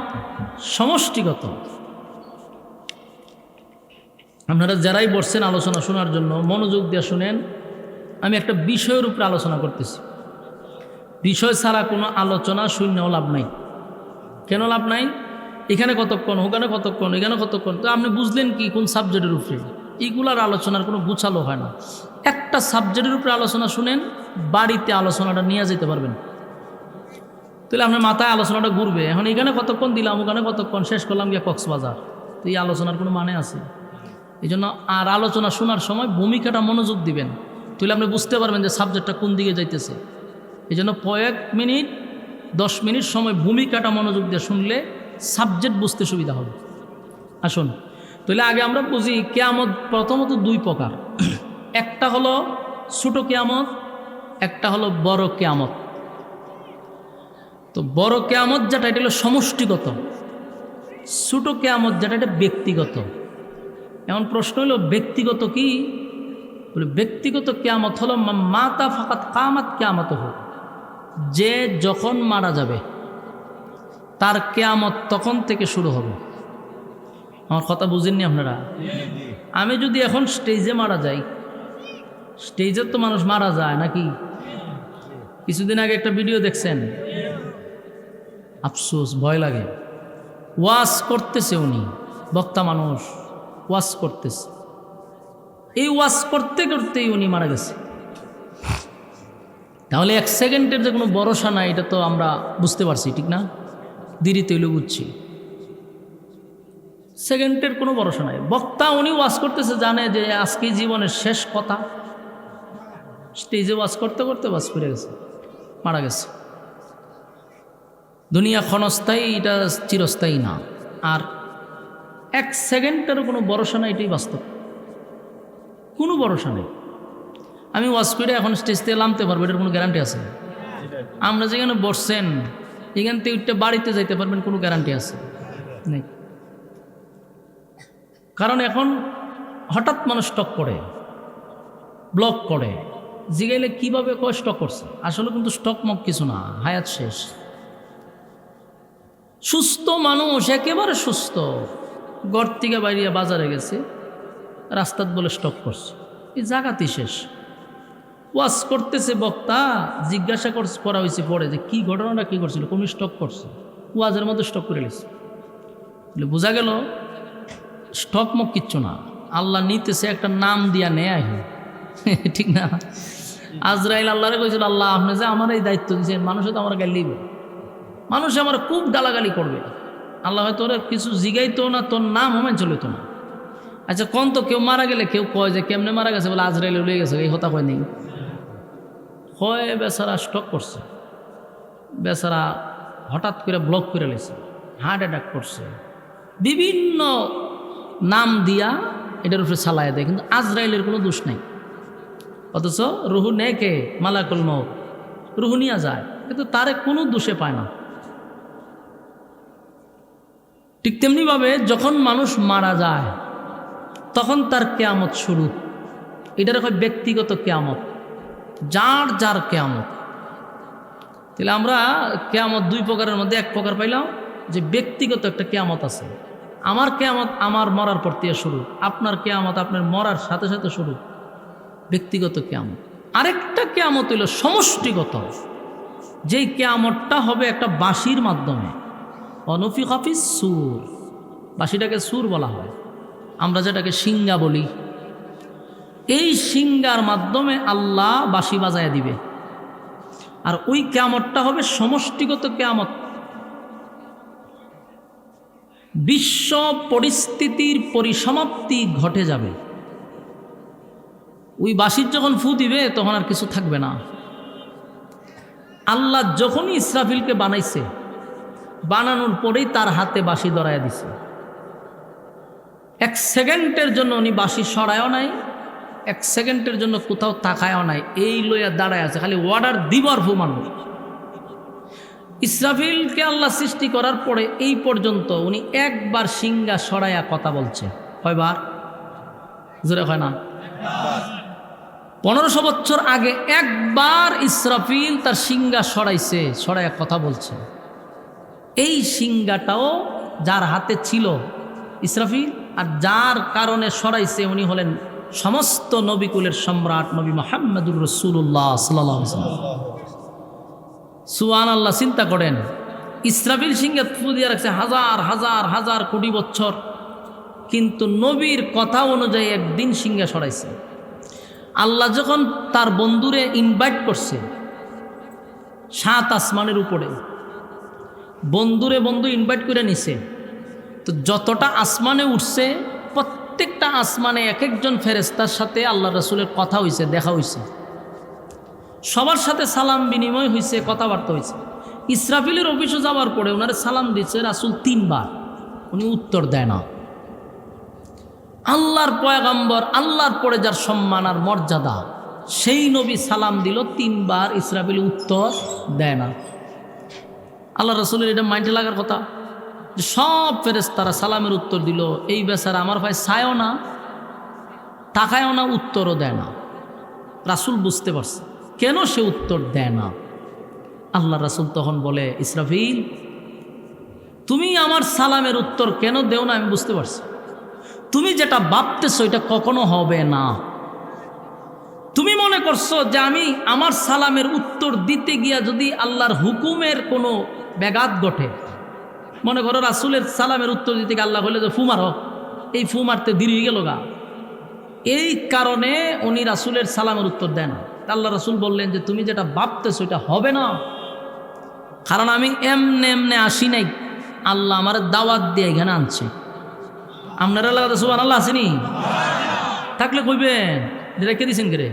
সমষ্টিগত। আপনারা যারাই বসছেন আলোচনা শোনার জন্য মনোযোগ দিয়ে শুনেন। আমি একটা বিষয়ের উপরে আলোচনা করতেছি। বিষয় ছাড়া কোনো আলোচনা শূন্যও লাভ নাই। কেন লাভ নাই? এখানে কতক্ষণ, ওখানে কতক্ষণ, এখানে কতক্ষণ, তো আপনি বুঝলেন কি কোন সাবজেক্টের উপরে? এইগুলার আলোচনার কোনো গুছালো হয় না। একটা সাবজেক্টের উপরে আলোচনা শুনেন, বাড়িতে আলোচনাটা নিয়ে যেতে পারবেন। তাহলে আপনার মাথায় আলোচনাটা ঘুরবে। এখন এখানে কতক্ষণ দিলাম, ওখানে কতক্ষণ, শেষ করলাম গিয়ে কক্সবাজার। তো এই আলোচনার কোনো মানে আছে? এই জন্য আর আলোচনা শোনার সময় ভূমিকাটা মনোযোগ দিবেন, তাহলে আপনি বুঝতে পারবেন যে সাবজেক্টটা কোন দিকে যাইতেছে। এই জন্য কয়েক মিনিট 10 মিনিট সময় ভূমিকাটা মনোযোগ দিয়ে শুনলে সাবজেক্ট বুঝতে সুবিধা হবে। আসুন তাহলে আগে আমরা বুঝি কিয়ামত প্রথমত 2 প্রকার। একটা হলো ছোট কিয়ামত, একটা হলো বড় কিয়ামত। তো বড় কিয়ামত যেটা এটা হলো সমষ্টিগত, ছোট কিয়ামত যেটা এটা ব্যক্তিগত। এমন প্রশ্ন হলো ব্যক্তিগত কি? বলে ব্যক্তিগত কিয়ামত হলো মাতা ফাকাত কামাত কিয়ামত হোক, যে যখন মারা যাবে তার কিয়ামত তখন থেকে শুরু হবে। আমার কথা বুঝেননি আপনারা? আমি যদি এখন স্টেজে মারা যাই, স্টেজে তো মানুষ মারা যায় নাকি? কিছুদিন আগে একটা ভিডিও দেখছেন, আফসোস, ভয় লাগে। ওয়াজ করতেছে উনি, বক্তা মানুষ ওয়াজ করতেছে, এই ওয়াজ করতে করতেই উনি মারা গেছে। তাহলে 1 সেকেন্ডের যে কোনো ভরসা নাই, এটা তো আমরা বুঝতে পারছি, ঠিক না? দেরিতে হইলে বুঝছি, সেকেন্ডের কোনো ভরসা নাই। বক্তা উনি ওয়াজ করতেছে, জানে যে আজকে জীবনের শেষ কথা, স্টেজে ওয়াজ করতে করতে ওয়াজ করে গেছে, মারা গেছে। দুনিয়া ক্ষণস্থায়ী, এটা চিরস্থায়ী না। আর 1 সেকেন্ডেরও কোনো ভরসা নাই, এটাই বাস্তব, কোনো ভরসা নেই। আমি ওয়াজ করে এখন স্টেজ থেকে নামতে পারবো, এটার কোনো গ্যারান্টি আছে? আমরা যেখানে বসছেন এখান থেকে উঠতে বাড়িতে যাইতে পারবেন, কোনো গ্যারান্টি আছে? নেই। কারণ এখন হঠাৎ মানুষ স্টক করে, ব্লক করে, জিগাইলে কীভাবে কয় স্টক করছে, আসলে কিন্তু স্টক মক কিছু না, হায়াত শেষ। সুস্থ মানুষ, একেবারে সুস্থ, ঘর থেকে বাইরে বাজারে গেছে, রাস্তাত বলে স্টক করছে, এই জায়গাতেই শেষ। ওয়াজ করতেছে বক্তা, জিজ্ঞাসা করা হয়েছে পরে যে কি ঘটনাটা কী করছিল, কোন স্টক করছে, ওয়াজের মধ্যে স্টক করে গেছে। বোঝা গেল স্টক মুখ কিচ্ছু না, আল্লাহ নিতেছে, একটা নাম দিয়া নেয়, ঠিক না? আজরাইল আল্লাহরে কইছিল, আল্লাহ আপনি যে আমার এই দায়িত্ব দিয়েছেন, মানুষে তো আমার গালি দিবে, মানুষ আমার খুব গালাগালি করবে, আল্লাহ হয়তো ওরা কিছু জিগাইতো না, তোর নাম হোমেন চলিত না। আচ্ছা কোন তো কেউ মারা গেলে কেউ কয় যে কেমনে মারা গেছে, বলে আজরাইল উড়ে গেছে, এই হতা কয় নেই, হয় বেচারা স্টক করছে, বেচারা হঠাৎ করে ব্লক করে লেছে, হার্ট অ্যাটাক করছে, বিভিন্ন নাম দিয়া এটার উপরে চালায় দেয়, কিন্তু আজরাইলের কোনো দোষ নাই। অথচ রুহু নেয় কে? মালাকুল মউত, রুহু নিয়ে যায়, কিন্তু তারে কোনো দোষে পায় না। ঠিক তেমনিভাবে যখন মানুষ মারা যায় তখন তার কিয়ামত শুরু। এটার হয় ব্যক্তিগত কিয়ামত, যার যার কিয়ামত। তাহলে আমরা কিয়ামত 2 প্রকারের মধ্যে 1 প্রকার পাইলাম, যে ব্যক্তিগত একটা কিয়ামত আছে। আমার কিয়ামত আমার মরার পর থেকে শুরু, আপনার কিয়ামত আপনার মরার সাথে সাথে শুরু, ব্যক্তিগত কিয়ামত। আরেকটা কিয়ামত হইল সমষ্টিগত, যেই কিয়ামতটা হবে একটা বাঁশির মাধ্যমে, অনুফিখা ফিস সূর, বাঁশিটাকে সুর বলা হয়, আমরা যেটাকে সিঙ্গা বলি। এই সিঙ্গার মাধ্যমে আল্লাহ বাঁশি বাজায় দিবে, আর ওই কিয়ামতটা হবে সমষ্টিগত কিয়ামত। বিশ্ব পরিস্থিতির পরিসমাপ্তি ঘটে যাবে। ওই বাঁশির যখন ফু দিবে তখন আর কিছু থাকবে না। আল্লাহ যখনই ইসরাফিলকে বানাইছে, বানানোর পরেই তার হাতে বাঁশি ধরায় দিছে। 1 সেকেন্ডের জন্য উনি বাঁশি সরায়ও নাই, 1 সেকেন্ডের জন্য কোথাও তাকায়ও নাই, এই লইয়া দাঁড়ায় আছে, খালি অর্ডার দিবার ফু মানুষ। ইসরাফিলকে আল্লাহ সৃষ্টি করার পরে এই পর্যন্ত উনি একবার সিঙ্গা সরাইয়া কথা বলছে। কয়বার? জোরে হয় না? 1500 বছর আগে একবার ইসরাফিল তার সিঙ্গা সরাইছে, সরাইয়া কথা বলছে। এই সিঙ্গাটাও যার হাতে ছিল ইসরাফিল, আর যার কারণে সরাইছে উনি হলেন সমস্ত নবিকুলের সম্রাট নবী মুহাম্মদুর রাসূলুল্লাহ সাল্লাল্লাহু আলাইহি ওয়াসাল্লাম। সুবহানাল্লাহ। চিন্তা করেন, ইসরাফিল সিঙ্গে ফু দিয়ে রাখছে হাজার হাজার হাজার কোটি বছর, কিন্তু নবীর কথা অনুযায়ী একদিন সিঙ্গা সরাইছে। আল্লাহ যখন তার বন্ধুরে ইনভাইট করছে 7 আসমানের উপরে, বন্ধুরে বন্ধু ইনভাইট করে নিছে, তো যতটা আসমানে উঠছে প্রত্যেকটা আসমানে এক একজন ফেরেশতার সাথে আল্লাহ রাসূলের কথা হইছে, দেখা হইছে, সবার সাথে সালাম বিনিময় হইছে, কথাবার্তা হইছে, ইসরাফিলের অফিসে যাওয়ার পরে ওনারে সালাম দিচ্ছে রাসূল 3 বার, উনি উত্তর দেয় না। আল্লাহর পয়গম্বর, আল্লাহর পরে যার সম্মান আর মর্যাদা, সেই নবী সালাম দিল 3 বার, ইসরাফিল উত্তর দেয় না। আল্লাহ রাসূলের এটা মাইন্ডে লাগার কথা যে সব ফেরেশতারা সালামের উত্তর দিল, এই বেচারা আমার ভাই চায়ও না, তাকায়ও না, উত্তরও দেয় না। রাসূল বুঝতে পারছে কেন সে উত্তর দেয় না। আল্লাহ রাসূল তখন বলে, ইসরাফিল তুমি আমার সালামের উত্তর কেন দেও না আমি বুঝতে পারছি। তুমি যেটা ভাবতেছো এটা কখনো হবে না। তুমি মনে করছো যে আমি আমার সালামের উত্তর দিতে গিয়া যদি আল্লাহর হুকুমের কোনো ব্যাঘাত ঘটে, মনে করো রাসূলের সালামের উত্তর দিতে গিয়ে আল্লাহ বলে যে ফু মারো, এই ফু মারতে দেরি হয়ে গেল গা, এই কারণে উনি রাসূলের সালামের উত্তর দেন। আল্লাহ রাসূল বললেন যে তুমি যেটা ভাবতেছো এটা হবে না, কারণ আমি এমনে এমনে আসি নাই, আল্লাহ আমার দাওয়াত দিয়ে এখানে আনছে। আপনারা লাগাতে সুবহানাল্লাহ আসেনি? থাকলে কইবেন রেখে দিছেন কে রে,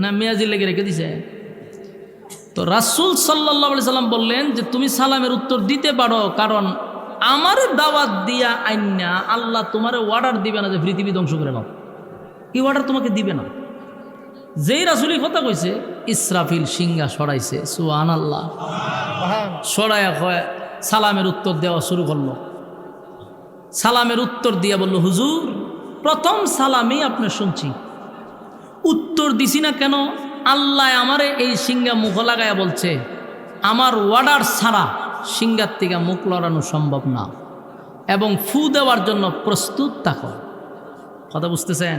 না মেয়াজির লেগে রেখে দিছে। তো রাসূল সাল্লাল্লাহু আলাইহি সাল্লাম বললেন যে তুমি সালামের উত্তর দিতে পারো, কারণ আমার দাওয়াত দিয়া আইনা আল্লাহ তোমার অর্ডার দিবে না যে পৃথিবী ধ্বংস করে নাও, এই অর্ডার তোমাকে দিবে না। যেই রাসূলই কথা কইছে, ইসরাফিল সিংহা সরাইছে, সুবহানাল্লাহ, সরাইয়া কয় সালামের উত্তর দেওয়া শুরু করলো। সালামের উত্তর দিয়া বলল, হুজুর প্রথম সালামই আপনি শুনছি, উত্তর দিছি না কেন? আল্লাহ আমারে এই সিংহা মুখ লাগায়া বলছে আমার অর্ডার ছাড়া সিংহার থেকে মুখ লড়ানো সম্ভব না, এবং ফু দেওয়ার জন্য প্রস্তুত থাকো। কথা বুঝতেছেন?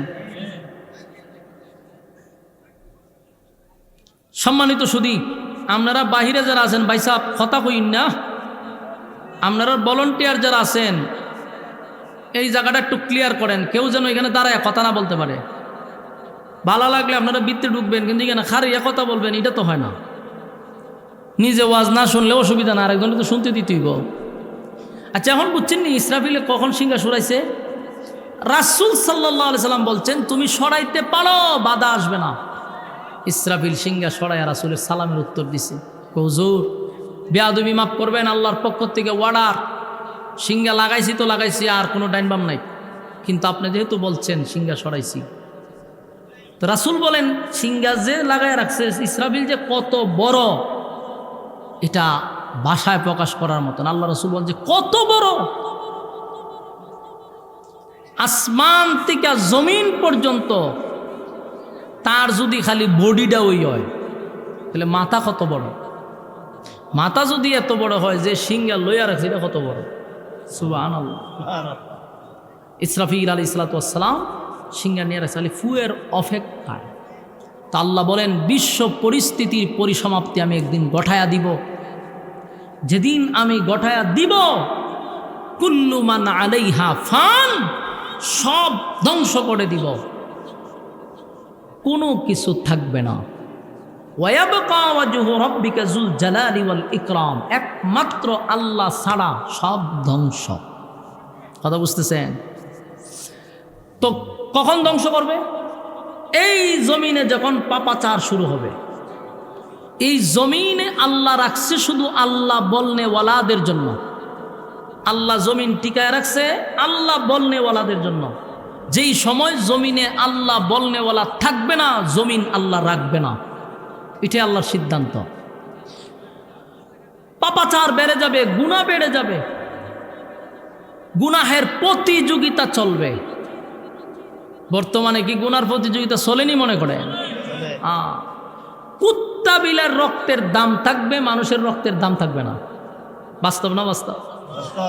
সম্মানিত সুধী, আপনারা বাহিরে যারা আছেন ভাই সাহেব কথা কইন না, আপনারা ভলান্টিয়ার যারা আছেন এই জায়গাটা একটু ক্লিয়ার করেন, কেউ যেন এখানে দাঁড়ায় কথা না বলতে পারে। ভালো লাগলে আপনারা বৃত্তে ঢুকবেন, কিন্তু এখানে খারিয়া কথা বলবেন এটা তো হয় না। নিজে ওয়াজ না শুনলে অসুবিধা না, আরেকজনে তো শুনতে দিতেইব। আচ্ছা এখন বুঝছেন নি ইসরাফিলে কখন সিংহা সরাইছে? রাসূল সাল্লাল্লাহু আলাইহি সাল্লাম বলছেন তুমি সরাইতে পারো, বাধা আসবে না। ইসরাফিল সিংহা সরাইয়া রাসূলের সালামের উত্তর দিছে। হুজুর বেয়াদবি মাফ করবেন, আল্লাহর পক্ষ থেকে অর্ডার, সিংহা লাগাইছি তো লাগাইছি, আর কোনো ডাইনবাম নাই, কিন্তু আপনি যেহেতু বলছেন সিংহা সরাইছি। তো রাসূল বলেন সিংহা যে লাগায় রাখছে ইসরাফিল যে কত বড়, এটা ভাষায় প্রকাশ করার মতন। আল্লাহ রাসূল বলেন যে কত বড়, আসমান থেকে জমিন পর্যন্ত তার যদি খালি বডিটা ওই হয়, তাহলে মাথা কত বড়। মাথা যদি এত বড় হয় যে সিংহা লইয়া রাখছে, এটা কত বড়। সুবহানাল্লাহ। ইসরাফিল আলাইহিস সালাতু ওয়াস সালাম সিংহা নিয়ে রাখছে, খালি ফুয়ের অপেক্ষায়। তা আল্লাহ বলেন বিশ্ব পরিস্থিতির পরিসমাপ্তি আমি একদিন গঠায়া দিব। যেদিন আমি গঠায়া দিব, কুল্লু মান আলাইহা ফান, সব ধ্বংস করে দিব, কোনো কিছু থাকবে না। ওয়ায়াবকা ওয়াজহু রাব্বিকা যুল জালালি ওয়াল ইকরাম, একমাত্র আল্লাহ ছাড়া সব ধ্বংস। কথা বুঝতেছেন? তো কখন ধ্বংস করবে? এই জমিনে যখন পাপাচার শুরু হবে। এই জমিনে আল্লাহ রাখছে শুধু আল্লাহ বলনেওয়ালাদের জন্য। আল্লাহ জমিন টিকায় রাখছে আল্লাহ বলনেওয়ালাদের জন্য। যেই সময় জমিনে আল্লাহ বলনেওয়ালা থাকবে না, জমিন আল্লাহ রাখবে না, এটাই আল্লাহর সিদ্ধান্ত। পাপাচার বেড়ে যাবে, গুনাহ বেড়ে যাবে, গুনাহের প্রতিযোগিতা চলবে। বর্তমানে কি গুনার প্রতিযোগিতা চলেনি মনে করেন? কুত্তা বিলার রক্তের দাম থাকবে, মানুষের রক্তের দাম থাকবে না। বাস্তব না বাস্তব?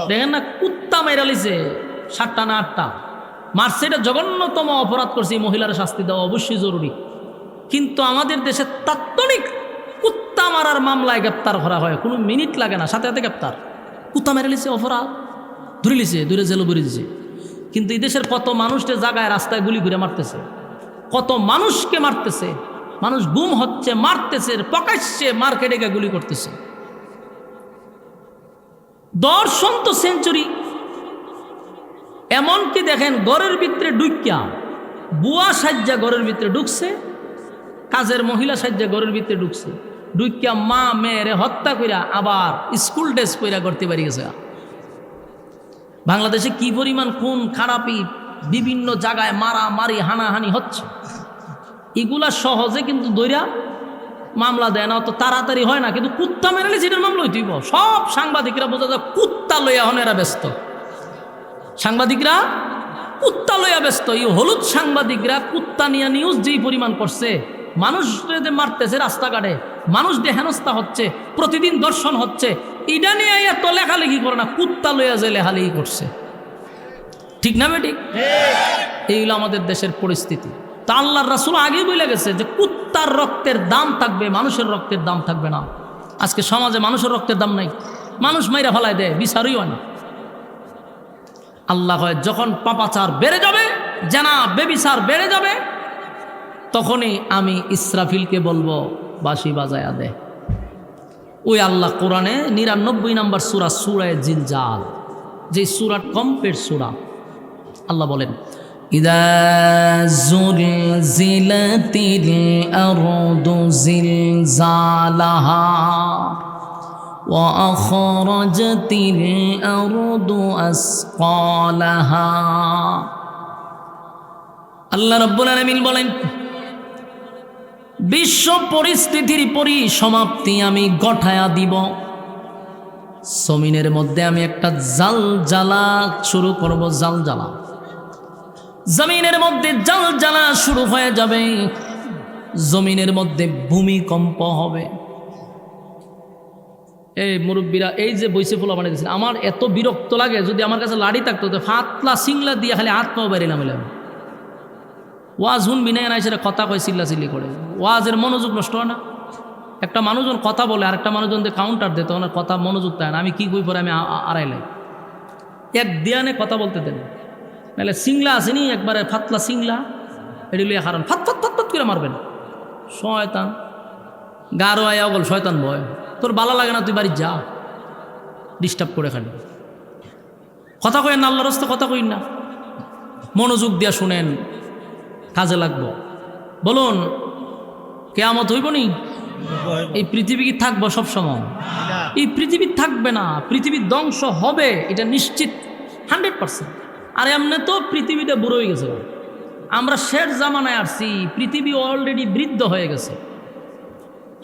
দেখেন না, কুত্তা মেরা লিছে 7টা না 8টা মারছে, এটা জঘন্যতম অপরাধ করছে, মহিলার শাস্তি দেওয়া অবশ্যই জরুরি। কিন্তু আমাদের দেশে তাৎক্ষণিক কুত্তা মারার মামলায় গ্রেপ্তার করা হয়, কোনো মিনিট লাগে না, সাথে সাথে গ্রেপ্তার। কুত্তা মেরে লিছে, অপরাধ, ধরে লিছে, দূরে জেলে ভরে দিছে। কিন্তু এই দেশের কত মানুষকে জায়গায় রাস্তায় গুলি ঘুরে মারতেছে, কত মানুষকে মারতেছে, মানুষ গুম হচ্ছে, মারতেছে, প্রকাশ্যে মার্কেটে গিয়ে গুলি করতেছে। দর্শন তো সেঞ্চুরি। এমনকি দেখেন ঘরের ভিতরে ঢুকিয়া বুয়া সাজ্জা ঘরের ভিতরে ঢুকছে, কাজের মহিলা সাজ্জা ঘরের ভিতরে ঢুকছে, ডুইকা মা মেয়েরে হত্যা কইরা আবার স্কুল ড্রেস পইরা করতে পারি গেছে। বাংলাদেশে কি পরিমাণ খুন খারাপি, বিভিন্ন জায়গায় মারামারি হানাহানি হচ্ছে, এগুলা সহজে কিন্তু দইরা মামলা দেয় না, অত তাড়াতাড়ি হয় না। কিন্তু কুত্তা মেরালে যেটার মামলা হইতেইব। সব সাংবাদিকরা বোঝা যায় কুত্তা লইয়া হন এরা ব্যস্ত, সাংবাদিকরা কুত্তা লইয়া ব্যস্ত। এই হলুদ সাংবাদিকরা কুত্তা নিয়ে নিউজ যেই পরিমাণ করছে, মানুষদের মারতেছে রাস্তাঘাটে, মানুষদের হেনস্থা হচ্ছে, প্রতিদিন দর্শন হচ্ছে, এটা নিয়ে এত লেখালেখি করে না, কুত্তা লইয়া যে লেখালেখি করছে। ঠিক না বেটি? এইগুলো আমাদের দেশের পরিস্থিতি। তা আল্লাহর রাসূল আগেই বলে গেছে যে কুত্তার রক্তের দাম থাকবে, মানুষের রক্তের দাম থাকবে না। আজকে সমাজে মানুষের রক্তের দাম নাই, মানুষ মাইরা ফেলায় দেয়, বিচারই হয় না। আল্লাহ কয় যখন পাপাচার বেড়ে যাবে, জানা বেবিচার বেড়ে যাবে, তখনই আমি ইসরাফিলকে বলবো বাঁশি বাজায়া দে। ওই আল্লাহ কোরআনে 99 নম্বর সূরা, সূরায়ে জিলজাল, যে সূরা কমপ্লিট সূরা, আল্লাহ বলেন ইদা যুলজিলাতিল আরদু জিলজালাহা ওয়া আখরাজাতিল আরদু আসকালাহা। আল্লাহ রাব্বুল আলামিন বলেন বিশ্ব পরিস্থিতির পরিসমাপ্তি আমি ঘটায়া দিব। জমিনের মধ্যে আমি একটা জালজালা শুরু করব, জালজালা। জমিনের মধ্যে জালজালা শুরু হয়ে যাবে, জমিনের মধ্যে ভূমিকম্প হবে। এই মুরব্বীরা এই যে বইসে ফুলা বানিয়ে দিয়েছেন, আমার এত বিরক্ত লাগে, যদি আমার কাছে লাড়ি থাকতো তো ফাতলা সিংলা দিয়ে খালি হাত পাও বেরিয়ে নামিলাম। ওয়াজ হুন বিনায় নাই, সেটা কথা কয় চিল্লাচিল্লি করে, ওয়াজের মনোযোগ নষ্ট হয় না। একটা মানুষজন কথা বলে আর একটা মানুষজন কাউন্টার দেয়, তখন কথা মনোযোগ দেয় না। আমি কি কই পরে আমি আড়াইলাই এক দিয়ানে কথা বলতে দেন, নাহলে সিংলা আসেনি একবারে ফাতলা সিংলা, এটি লিয়ে হারান ফাত ফাত ফাত ফাত করে মারবেন। শয়তান গারো আয়া বল শয়তান ভয়, তোর ভালো লাগে না, তুই বাড়ি যা, ডিস্টার্ব করে খালি কথা কইন না, আল্লাহর রাস্তায় কথা কইন না, মনোযোগ দিয়া শুনেন, কাজে লাগবো। বলুন কিয়ামত হইব নি? এই পৃথিবী কি থাকবো সব সময়? এই পৃথিবী থাকবে না, পৃথিবীর ধ্বংস হবে, এটা নিশ্চিত 100%। আর এমনি তো পৃথিবীটা বুড়ো হয়ে গেছে, আমরা শেষ জামানায় আসছি, পৃথিবী অলরেডি বৃদ্ধ হয়ে গেছে,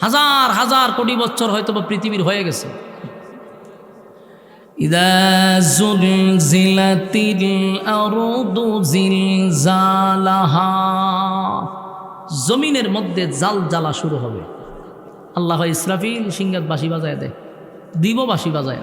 হাজার হাজার কোটি বছর হয়তো বা পৃথিবীর হয়ে গেছে। ইদা যুলজিলাতিল আরদু জিলজালাহা, জমিনের মধ্যে জালজালা শুরু হবে। আল্লাহ ইসরাফিল সিংহাত বাঁশি বাজায় দেয়, দিব বাঁশি বাজায়।